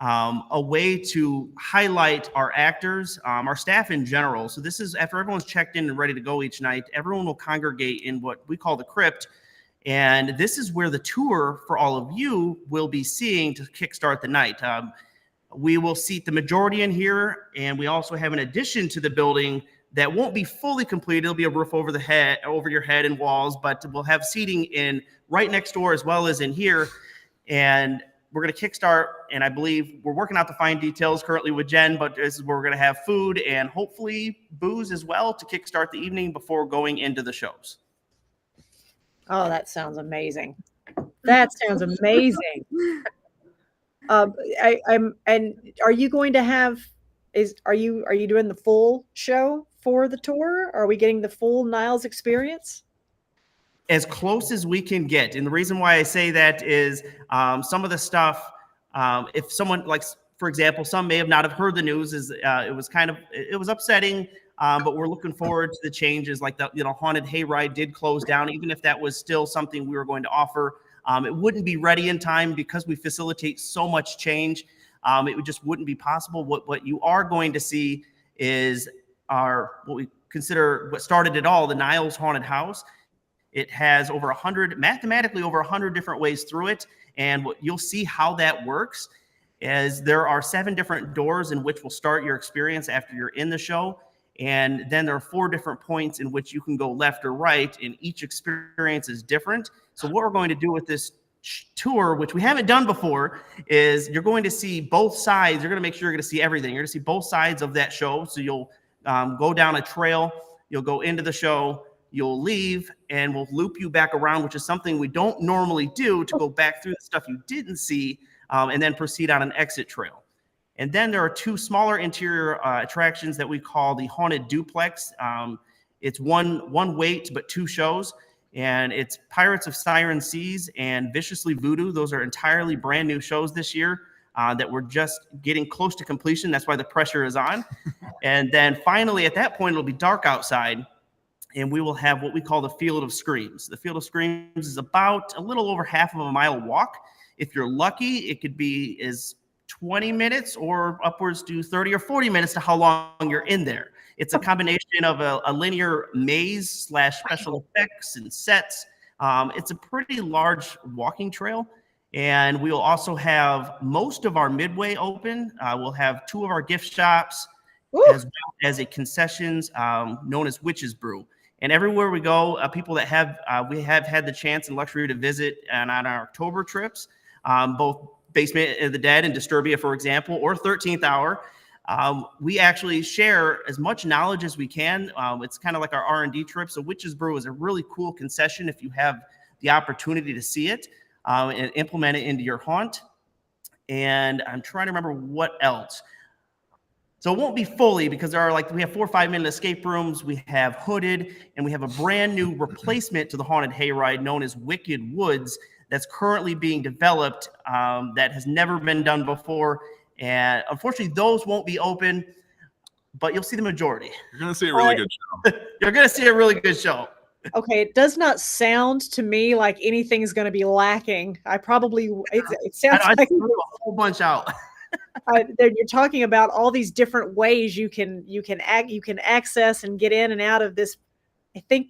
a way to highlight our actors, our staff in general. So this is after everyone's checked in and ready to go each night, everyone will congregate in what we call the crypt. And this is where the tour for all of you will be seeing to kickstart the night. We will seat the majority in here, and we also have an addition to the building that won't be fully complete. It'll be a roof over your head and walls, but we'll have seating in right next door as well as in here. And we're going to kickstart, and I believe we're working out the fine details currently with Jen, but this is where we're going to have food and hopefully booze as well to kickstart the evening before going into the shows. Oh, that sounds amazing. That sounds amazing. And are you going to have, are you doing the full show for the tour? Are we getting the full Niles experience? As close as we can get. And the reason why I say that is some of the stuff, if someone, like, for example, some may have not have heard the news, is it was upsetting, but we're looking forward to the changes. Like the Haunted Hayride did close down. Even if that was still something we were going to offer, it wouldn't be ready in time because we facilitate so much change. It just wouldn't be possible. What you are going to see is what we consider what started it all, the Niles Haunted House. It has mathematically over 100 different ways through it. And what you'll see how that works is there are 7 different doors in which will start your experience after you're in the show. And then there are 4 different points in which you can go left or right, and each experience is different. So what we're going to do with this tour, which we haven't done before, is you're going to see both sides. You're going to make sure you're going to see everything. You're going to see both sides of that show. So you'll go down a trail, you'll go into the show, you'll leave, and we'll loop you back around, which is something we don't normally do, to go back through the stuff you didn't see, and then proceed on an exit trail. And then there are 2 smaller interior attractions that we call the Haunted Duplex. It's one wait, but 2 shows. And it's Pirates of Siren Seas and Viciously Voodoo. Those are entirely brand new shows this year that we're just getting close to completion. That's why the pressure is on. And then finally, at that point, it'll be dark outside, and we will have what we call the Field of Screams. The Field of Screams is about a little over half of a mile walk. If you're lucky, it could be as 20 minutes or upwards to 30 or 40 minutes to how long you're in there. It's a combination of a linear maze / special effects and sets. It's a pretty large walking trail. And we'll also have most of our midway open. We'll have 2 of our gift shops, as well as a concessions known as Witch's Brew. And everywhere we go, people that we have had the chance and luxury to visit on our October trips, both Basement of the Dead and Disturbia, for example, or 13th Hour, we actually share as much knowledge as we can. It's kind of like our R&D trip. So Witch's Brew is a really cool concession if you have the opportunity to see it and implement it into your haunt. And I'm trying to remember what else. So it won't be fully, because we have 4 or 5 minute escape rooms. We have Hooded, and we have a brand new replacement to the Haunted Hayride known as Wicked Woods that's currently being developed that has never been done before. And unfortunately, those won't be open, but you'll see the majority. You're going to see a really good show. You're going to see a really good show. Okay, it does not sound to me like anything's going to be lacking. It sounds I like threw a whole bunch out. you're talking about all these different ways you can access and get in and out of this. I think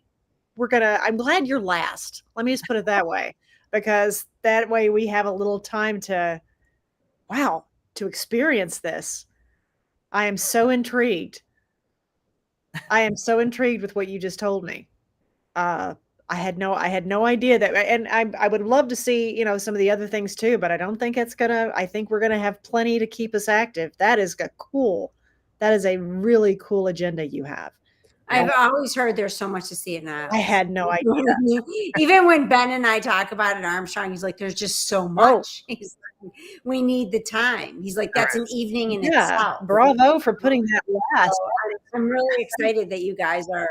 I'm glad you're last. Let me just put it that way, because that way we have a little time to experience this. I am so intrigued. I am so intrigued with what you just told me. I had no idea that, and I would love to see, some of the other things too, but I don't think I think we're going to have plenty to keep us active. That is a really cool agenda you have. I've always heard there's so much to see in that. I had no idea. Even when Ben and I talk about it, Armstrong, he's like, there's just so much. He's like, we need the time. He's like, that's an evening in itself. Bravo for putting that last. So I'm really excited that you guys are,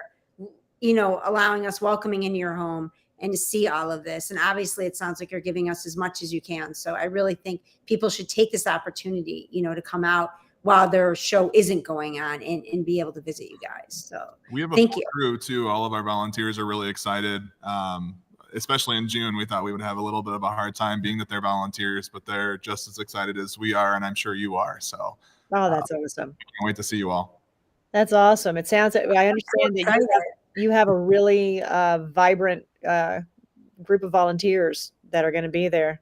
allowing us, welcoming into your home and to see all of this. And obviously it sounds like you're giving us as much as you can. So I really think people should take this opportunity, to come out while their show isn't going on and be able to visit you guys. So we have a full crew too. All of our volunteers are really excited. Especially in June, we thought we would have a little bit of a hard time being that they're volunteers, but they're just as excited as we are. And I'm sure you are. So, that's awesome. Can't wait to see you all. That's awesome. It sounds like I understand that you have a really vibrant group of volunteers that are going to be there.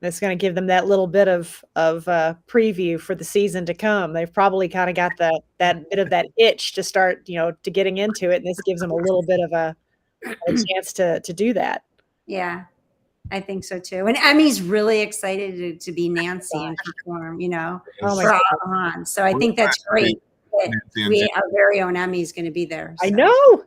That's going to give them that little bit of preview for the season to come. They've probably kind of got that bit of that itch to start, to getting into it. And this gives them a little bit of a chance to do that. Yeah. I think so too. And Emmy's really excited to be Nancy and perform, you know, Oh my for God. all on. So I think that's great. That Nancy and our very own Emmy is going to be there. I so. know.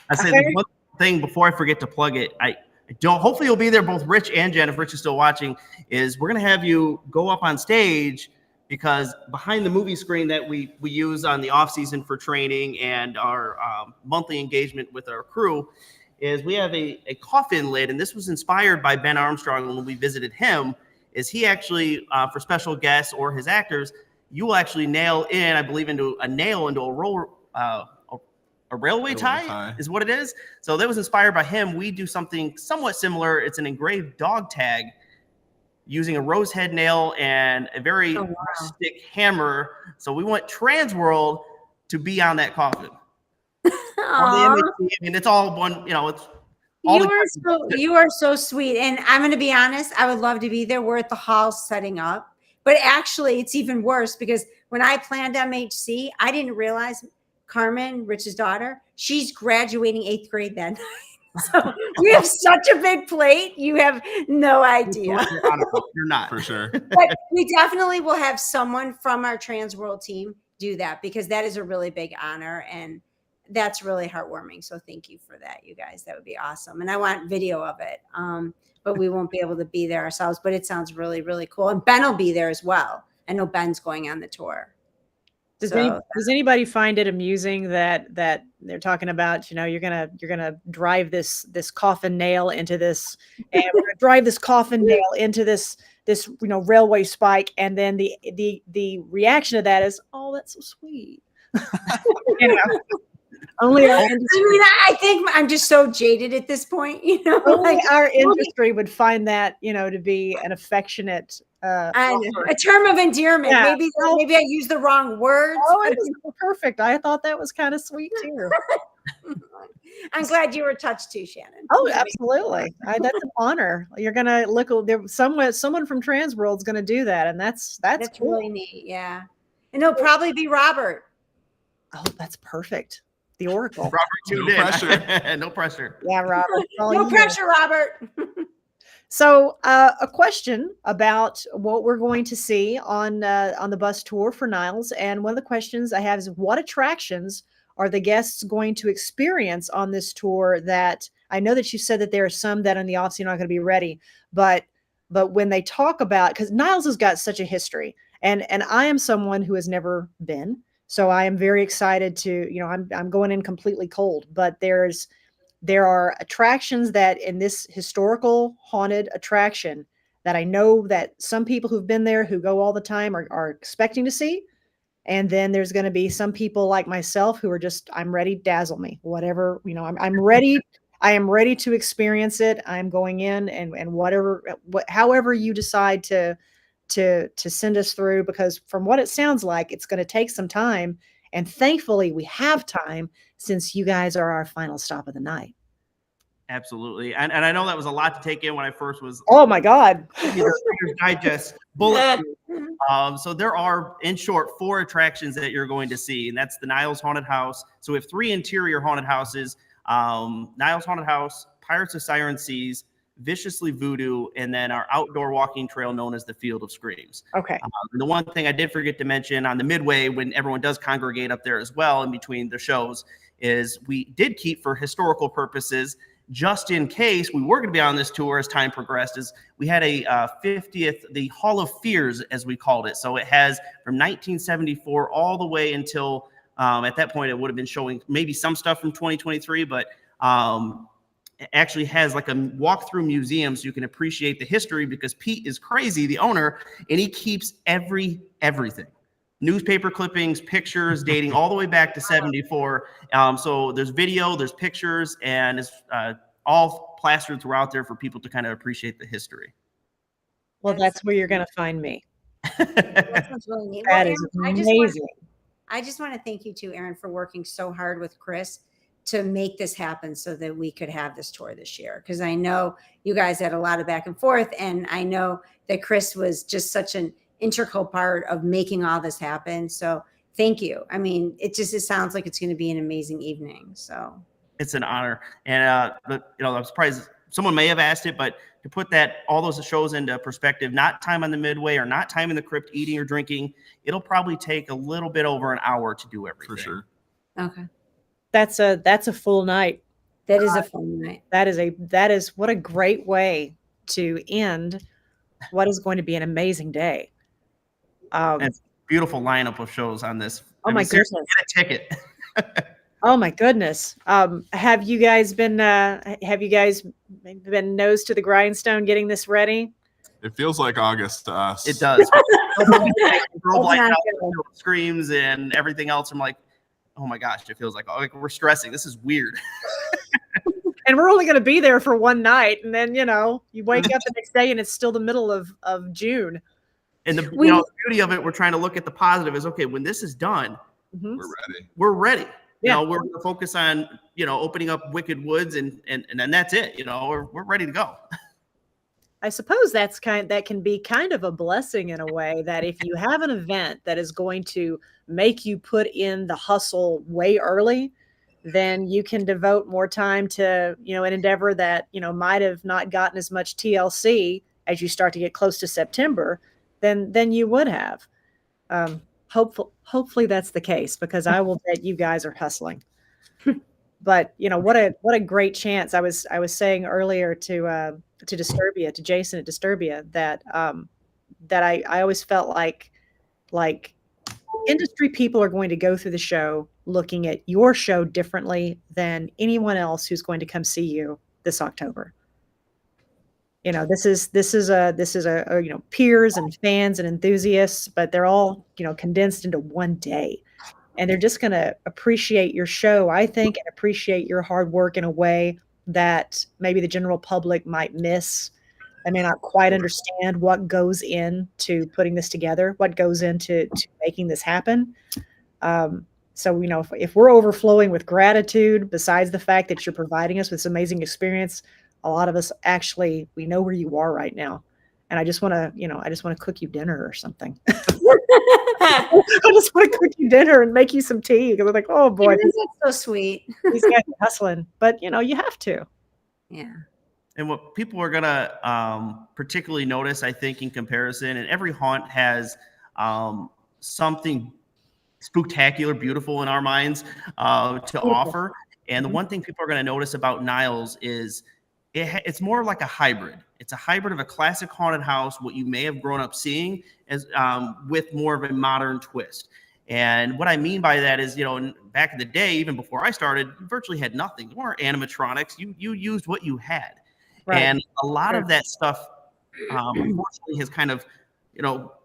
I say the one thing before I forget to plug it. I don't. Hopefully, you'll be there. Both Rich and Jen, if Rich is still watching, is we're gonna have you go up on stage because behind the movie screen that we use on the off season for training and our monthly engagement with our crew is we have a coffin lid, and this was inspired by Ben Armstrong when we visited him. Is he actually for special guests or his actors? You will actually nail in, I believe, into a railway tie is what it is. So that was inspired by him. We do something somewhat similar. It's an engraved dog tag using a rose head nail and a very rustic hammer. So we want TransWorld to be on that coffin. I mean, it's all one, you know, it's all you are so sweet. And I'm going to be honest, I would love to be there. We're at the hall setting up. But actually, it's even worse because when I planned MHC, I didn't realize Carmen, Rich's daughter, she's graduating 8th grade then. So we have such a big plate. You have no idea. You're not. For sure. But we definitely will have someone from our TransWorld team do that because that is a really big honor and that's really heartwarming. So thank you for that, you guys. That would be awesome. And I want video of it. But we won't be able to be there ourselves. But it sounds really, really cool. And Ben will be there as well. I know Ben's going on the tour. Does anybody find it amusing that they're talking about, you know, you're gonna drive this coffin nail into this, and we're gonna drive this coffin nail into this you know railway spike, and then the reaction to that is, oh, that's so sweet. You know, only our industry, I mean, I think I'm just so jaded at this point, you know. Only our industry would find that, you know, to be an affectionate. A term of endearment. Yeah. Maybe I used the wrong words. Oh, it was perfect. I thought that was kind of sweet too. I'm glad you were touched too, Shannon. Oh, absolutely. That's an honor. You're gonna look. Someone from TransWorld is gonna do that, and that's cool. Really neat. Yeah, and it'll probably be Robert. Oh, that's perfect. The Oracle. Robert, no pressure. No pressure. Yeah, Robert. No pressure, Robert. So, a question about what we're going to see on the bus tour for Niles, and one of the questions I have is, what attractions are the guests going to experience on this tour? That I know that you said that there are some that in the off season are not going to be ready, but when they talk about, because Niles has got such a history, and I am someone who has never been, so I am very excited to, you know, I'm going in completely cold, but there are attractions that in this historical haunted attraction that I know that some people who've been there who go all the time are expecting to see. And then there's going to be some people like myself who are just, I'm ready, dazzle me, whatever, you know, I'm ready. I am ready to experience it. I'm going in and however you decide to send us through, because from what it sounds like, it's going to take some time. And thankfully we have time since you guys are our final stop of the night. Absolutely. And I know that was a lot to take in when I first was. Oh my God. Digest bullet. So there are, in short, 4 attractions that you're going to see, and that's the Niles Haunted House. So we have 3 interior haunted houses, Niles Haunted House, Pirates of Siren Seas, Viciously Voodoo, and then our outdoor walking trail known as the Field of Screams. Okay. And the one thing I did forget to mention on the midway, when everyone does congregate up there as well in between the shows, is we did keep, for historical purposes, just in case we were going to be on this tour as time progressed, is we had a 50th, the Hall of Fears, as we called it. So it has from 1974 all the way until at that point, it would have been showing maybe some stuff from 2023, but it actually has like a walk-through museum so you can appreciate the history, because Pete is crazy, the owner, and he keeps everything. Newspaper clippings, pictures dating all the way back to 74. So there's video, there's pictures, and it's all plastered throughout there for people to kind of appreciate the history. Well, that's where you're going to find me. That sounds really neat. That Well, is Aaron, amazing. I just want to thank you too, Aaron, for working so hard with Kris to make this happen so that we could have this tour this year. Because I know you guys had a lot of back and forth, and I know that Kris was just such an integral part of making all this happen. So thank you. I mean, it sounds like it's going to be an amazing evening. So It's an honor. And but I'm someone may have asked it, but to put all those shows into perspective, not time on the Midway or not time in the crypt eating or drinking, it'll probably take a little bit over an hour to do everything. For sure. Okay. That's a full night. That is a fun night. That is what a great way to end what is going to be an amazing day. And beautiful lineup of shows on this. Oh my seriously, goodness. get a ticket. Oh my goodness. Have you guys been nose to the grindstone getting this ready? It feels like August to us. It does. Strobe lights not out, good. screams and everything else. I'm like, oh my gosh, it feels like we're stressing. This is weird. And we're only going to be there for one night, and then you wake up the next day and it's still the middle of June. And the beauty of it, we're trying to look at the positive is, okay, when this is done, Mhm. We're ready. we're ready. Yeah. We're going to focus on, opening up Wicked Woods and then that's it. We're ready to go. I suppose that can be kind of a blessing in a way, that if you have an event that is going to make you put in the hustle way early, then you can devote more time to, an endeavor that, might have not gotten as much TLC as you start to get close to September than you would have. Hopefully that's the case, because I will bet you guys are hustling. But what a great chance. I was saying earlier to Disturbia, to Jason at Disturbia, that I always felt like industry people are going to go through the show looking at your show differently than anyone else who's going to come see you this October. This is a peers and fans and enthusiasts, but they're all condensed into one day, and they're just going to appreciate your show, I think, and appreciate your hard work in a way that maybe the general public might miss. I may not quite understand what goes into putting this together, what goes into making this happen. So, if we're overflowing with gratitude, besides the fact that you're providing us with this amazing experience, a lot of us actually, we know where you are right now. And I just want to cook you dinner or something. I just want to cook you dinner and make you some tea, because I'm like, oh boy, That's so sweet. these guys are hustling. But you have to. Yeah. And what people are going to particularly notice, I think, in comparison, and every haunt has something spectacular, beautiful in our minds to offer. And the one thing people are going to notice about Niles is it's more like a hybrid. It's a hybrid of a classic haunted house, what you may have grown up seeing, as with more of a modern twist. And what I mean by that is, back in the day, even before I started, you virtually had nothing. You weren't animatronics. You used what you had. Right. And a lot of that stuff, unfortunately, has kind of,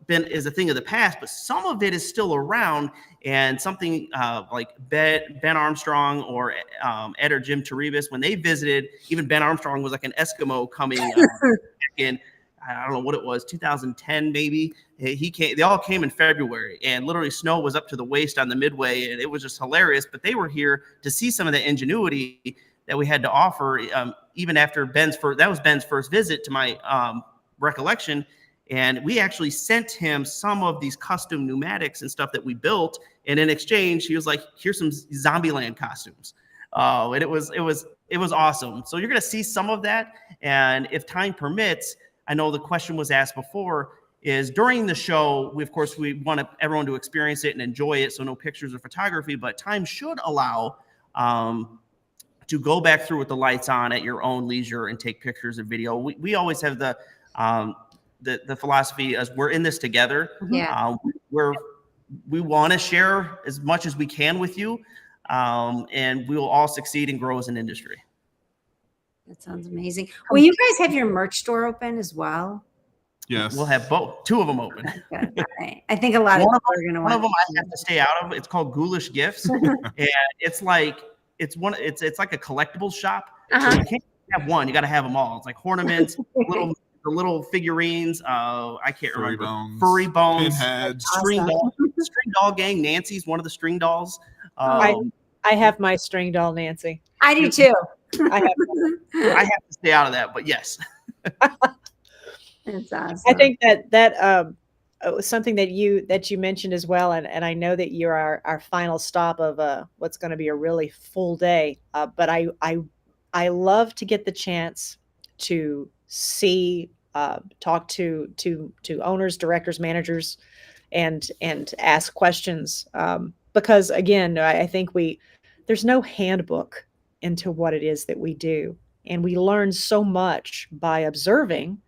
is a thing of the past, but some of it is still around. And something like Ben Armstrong or Ed or Jim Taribas, when they visited, even Ben Armstrong was like an Eskimo coming in, I don't know what it was, 2010 maybe. They all came in February, and literally snow was up to the waist on the Midway, and it was just hilarious. But they were here to see some of the ingenuity that we had to offer, even after Ben's first visit, to my recollection. And we actually sent him some of these custom pneumatics and stuff that we built. And in exchange, he was like, here's some Zombieland costumes. And it was awesome. So you're going to see some of that. And if time permits, I know the question was asked before, is during the show, we want everyone to experience it and enjoy it. So no pictures or photography, but time should allow to go back through with the lights on at your own leisure and take pictures and video. We always have the philosophy as we're in this together. Yeah. We want to share as much as we can with you, and we will all succeed and grow as an industry. That sounds amazing. Will you guys have your merch store open as well? Yes. We'll have both, two of them open. Okay. I think a lot of people are going to one of them I have to stay out of. It's called Ghoulish Gifts, and it's like a collectibles shop. So you can't have one; you got to have them all. It's like ornaments, the little figurines. I can't remember. Furry bones. Pinheads. String doll gang. Nancy's one of the string dolls. I have my string doll, Nancy. I do too. I have to stay out of that, but yes. That's awesome. I think that was something that you mentioned as well, and I know that you're our final stop of what's going to be a really full day. But I love to get the chance to see, talk to owners, directors, managers, and ask questions. Because again, I think there's no handbook into what it is that we do, and we learn so much by observing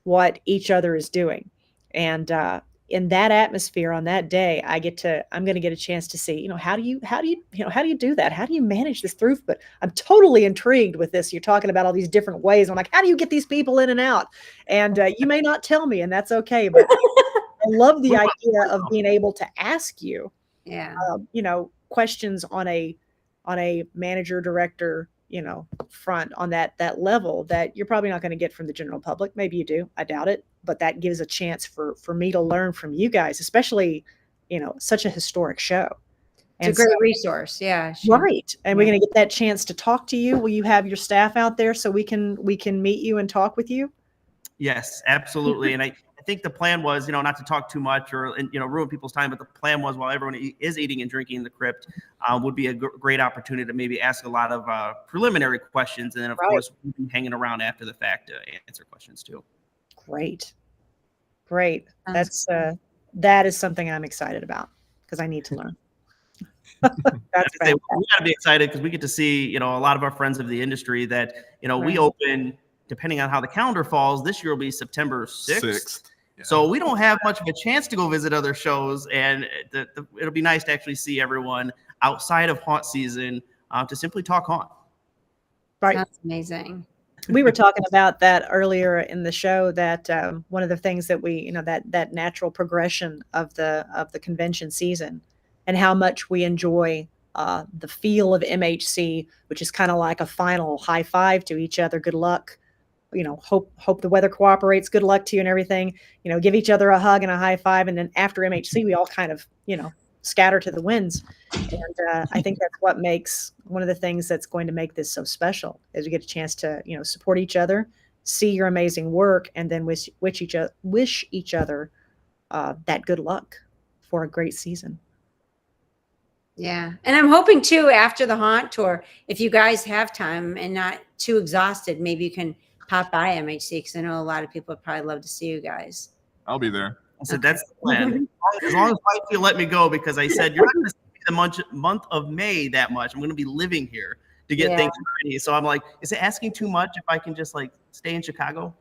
what each other is doing. And in that atmosphere on that day, I'm going to get a chance to see, how do you do that? How do you manage this through? But I'm totally intrigued with this. You're talking about all these different ways. I'm like, how do you get these people in and out? And you may not tell me, and that's okay. But I love the idea of being able to ask you, questions on a manager, director, front on that level that you're probably not going to get from the general public. Maybe you do. I doubt it. But that gives a chance for me to learn from you guys, especially, such a historic show. It's a great resource. Yeah. Right. And we're going to get that chance to talk to you. Will you have your staff out there so we can meet you and talk with you? Yes, absolutely. And I think the plan was, not to talk too much or ruin people's time, but the plan was while everyone is eating and drinking in the crypt, would be a great opportunity to maybe ask a lot of preliminary questions, and then of course we'll be hanging around after the fact to answer questions too. Great. That is something I'm excited about because I need to learn. That's we got to be excited because we get to see, a lot of our friends of the industry that, we open. Depending on how the calendar falls, this year will be September 6th. Yeah. So we don't have much of a chance to go visit other shows, and it'll be nice to actually see everyone outside of haunt season to simply talk haunt. Right. That's amazing. We were talking about that earlier in the show, that one of the things that we, that natural progression of the convention season and how much we enjoy the feel of MHC, which is kind of like a final high five to each other. Good luck. Hope the weather cooperates. Good luck to you and everything. Give each other a hug and a high five. And then after MHC, we all kind of, scatter to the winds. And I think that's what makes one of the things that's going to make this so special, is we get a chance to, support each other, see your amazing work, and then wish each other that good luck for a great season. Yeah. And I'm hoping too, after the haunt tour, if you guys have time and not too exhausted, maybe you can pop by MHC, because I know a lot of people would probably love to see you guys. I'll be there. So that's the plan. As long as you let me go, because I said you're not going to see the month of May that much. I'm going to be living here to get things ready. So I'm like, is it asking too much if I can just stay in Chicago?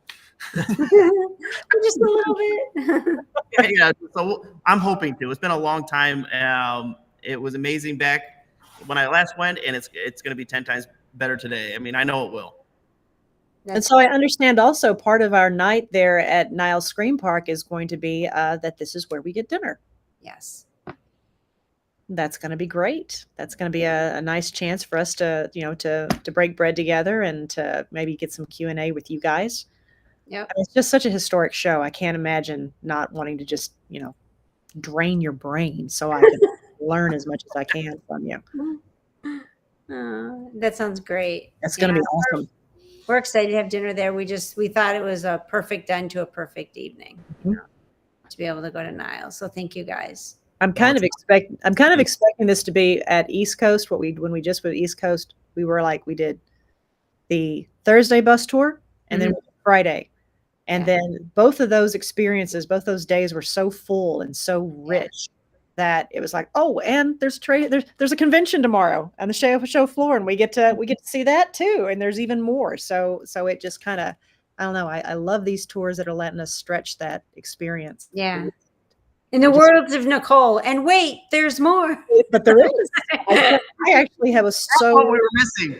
Just a little bit. Yeah. So I'm hoping to. It's been a long time. It was amazing back when I last went, and it's going to be 10 times better today. I mean, I know it will. And so I understand also part of our night there at Niles Scream Park is going to be that this is where we get dinner. Yes. That's going to be great. That's going to be a nice chance for us to, to break bread together and to maybe get some Q&A with you guys. Yeah. It's just such a historic show. I can't imagine not wanting to just, drain your brain so I can learn as much as I can from you. That sounds great. That's going to be awesome. We're excited to have dinner there. We thought it was a perfect end to a perfect evening, to be able to go to Niles. So thank you guys. I'm kind of expecting this to be at East Coast. When we just went East Coast, we did the Thursday bus tour and then Friday. And then both of those experiences, both those days were so full and so rich that it was like, oh, and there's a convention tomorrow on the show floor, and we get to see that too. And there's even more. So it just kind of, I don't know. I love these tours that are letting us stretch that experience. Yeah. In the words of Nicole, and wait, there's more. But there is. I actually have That's what we were missing.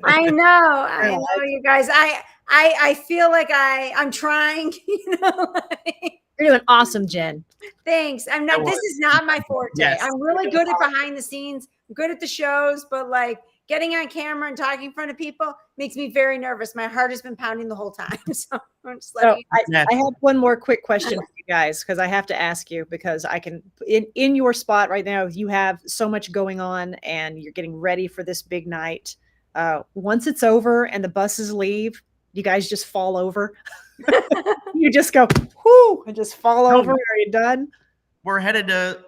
I know, you guys. I feel like I'm trying. You're doing awesome, Jen. Thanks. I'm not. This is not my forte. Yes. I'm really good at behind the scenes. I'm good at the shows, but getting on camera and talking in front of people makes me very nervous. My heart has been pounding the whole time. So I'm just letting I have one more quick question for you guys, because I have to ask you, because I can in your spot right now, you have so much going on and you're getting ready for this big night. Once it's over and the buses leave, you guys just fall over. You just go, whoo, and just fall over. Are you done? We're headed to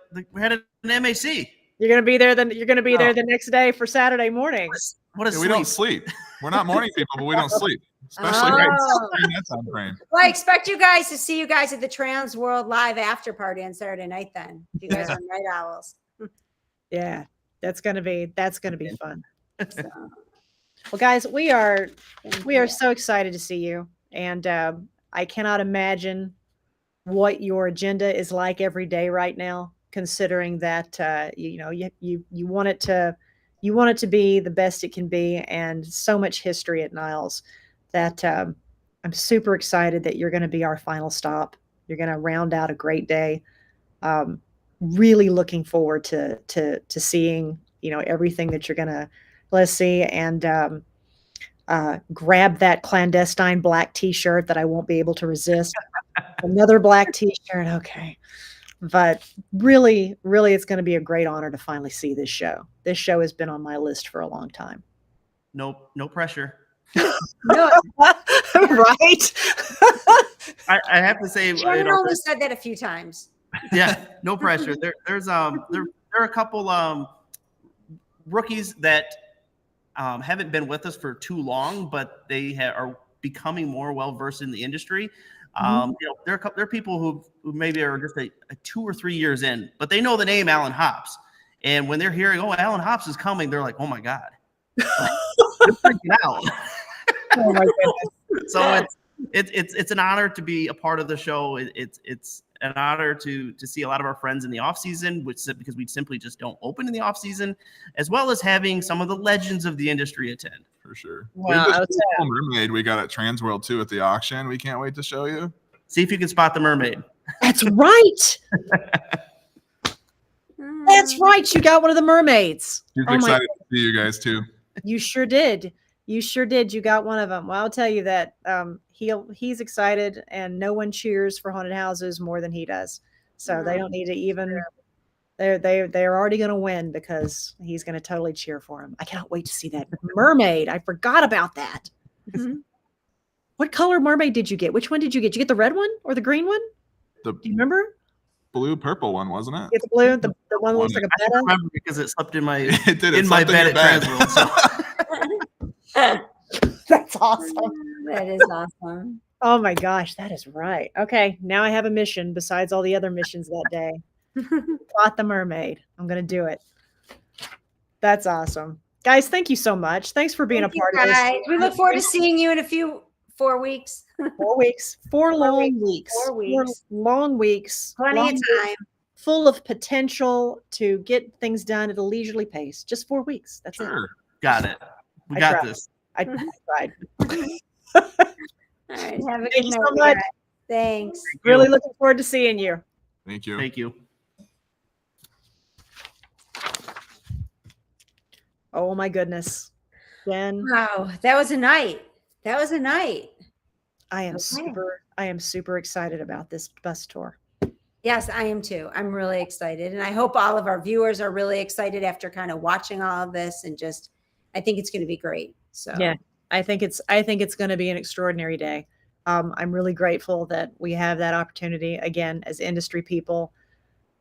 MAC. You're gonna be there. Then you're gonna be there the next day for Saturday morning. What a Yeah, we don't sleep. We're not morning people, but we don't sleep, especially in that time frame. Well, I expect you guys to see you guys at the TransWorld live after party on Saturday night. Then you guys are night owls. Yeah, that's gonna be fun. So, Well, guys, we are so excited to see you, and I cannot imagine what your agenda is like every day right now, considering that you want it to be the best it can be, and so much history at Niles that I'm super excited that you're going to be our final stop. You're going to round out a great day. Really looking forward to seeing everything that you're going to let's see and grab that clandestine black T-shirt that I won't be able to resist. Another black T-shirt, okay. But really, really, it's going to be a great honor to finally see this show. This show has been on my list for a long time. No pressure. no, Right? I have to say, Shannon only said that a few times. yeah, no pressure. There are a couple rookies that haven't been with us for too long, but they are becoming more well versed in the industry. There are people who maybe are just a 2 or 3 years in, but they know the name Alan Hopps, and when they're hearing, "Oh, Alan Hopps is coming," they're like, "Oh my god!" They're freaking out. Oh my goodness. So it's an honor to be a part of the show. It's an honor to see a lot of our friends in the off season, because we simply just don't open in the off season, as well as having some of the legends of the industry attend. For sure. Wow, We have this cool mermaid we got at TransWorld too at the auction. We can't wait to show you. See if you can spot the mermaid. That's right. That's right. You got one of the mermaids. She's Oh my excited to see you guys too. You sure did. You sure did. You got one of them. Well, I'll tell you that he's excited, and no one cheers for haunted houses more than he does. So they don't need to even. They're already going to win because he's going to totally cheer for him. I cannot wait to see that mermaid. I forgot about that. What color mermaid did you get? Which one did you get? Did you get the red one or the green one? The Do you remember? blue purple one, wasn't it? Get the blue, the one that looks like a I betta. remember because it slept in my It did. It in my slept bed your at TransWorld. So. That's awesome. That is awesome. Oh my gosh, that is right. Okay, now I have a mission besides all the other missions that day. Spot the mermaid. I'm going to do it. That's awesome. Guys, thank you so much. Thanks for being Thank a part you, of this. guys. We look forward to seeing you in 4 weeks. 4 weeks. 4 long weeks. 4 weeks. 4 long weeks. Plenty long of weeks, time. full of potential to get things done at a leisurely pace. Just 4 weeks. That's it. Sure. Got it. We I got tried. this. I tried. All right. Have a Thank good you night. so much. guys. Thanks. Really looking forward to seeing you. Thank you. Thank you. Oh my goodness. Jen, Wow, that was a night. That was a night. I am Okay. super excited about this bus tour. Yes, I am too. I'm really excited. And I hope all of our viewers are really excited after kind of watching all of this, and just, I think it's going to be great. So Yeah, I think it's going to be an extraordinary day. I'm really grateful that we have that opportunity again as industry people.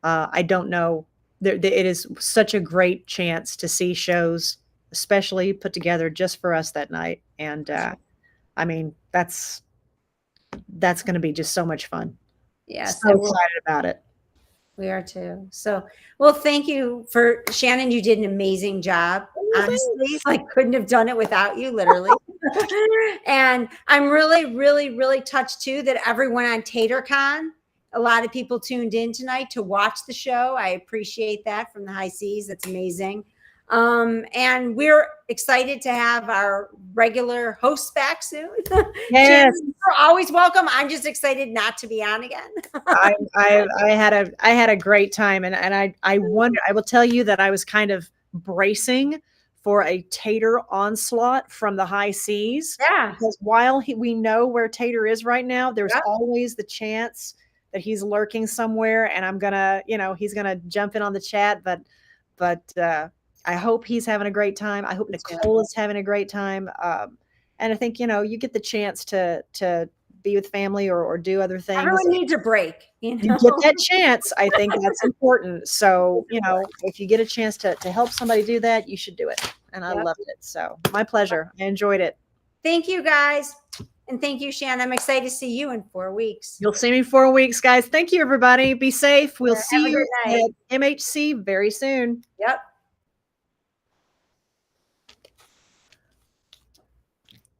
I don't know, it is such a great chance to see shows, especially put together just for us that night. And I mean, that's going to be just so much fun. yes, So excited about it. we are too. So, well, thank you for Shannon. You did an amazing job. Honestly, I couldn't have done it without you, literally. And I'm really touched too that everyone on TaterCon, a lot of people tuned in tonight to watch the show. I appreciate that from the high seas. That's amazing. And we're excited to have our regular hosts back soon. Yes. You're always welcome. I'm just excited not to be on again. I had a great time, and I wonder. I will tell you that I was kind of bracing for a Tater onslaught from the high seas. Yeah. Because while we know where Tater is right now, there's Yep. always the chance that he's lurking somewhere, and I'm gonna, he's gonna jump in on the chat. But I hope he's having a great time. I hope Nicole is having a great time. And I think you get the chance to be with family or do other things. Everyone needs a break. You You know? get that chance. I think that's important. So if you get a chance to help somebody do that, you should do it. and I Yep. loved it. So my pleasure. I enjoyed it. Thank you guys. And thank you, Shannon. I'm excited to see you in 4 weeks. You'll see me 4 weeks, guys. Thank you, everybody. Be safe. We'll Have see a you good night. at MHC very soon. Yep.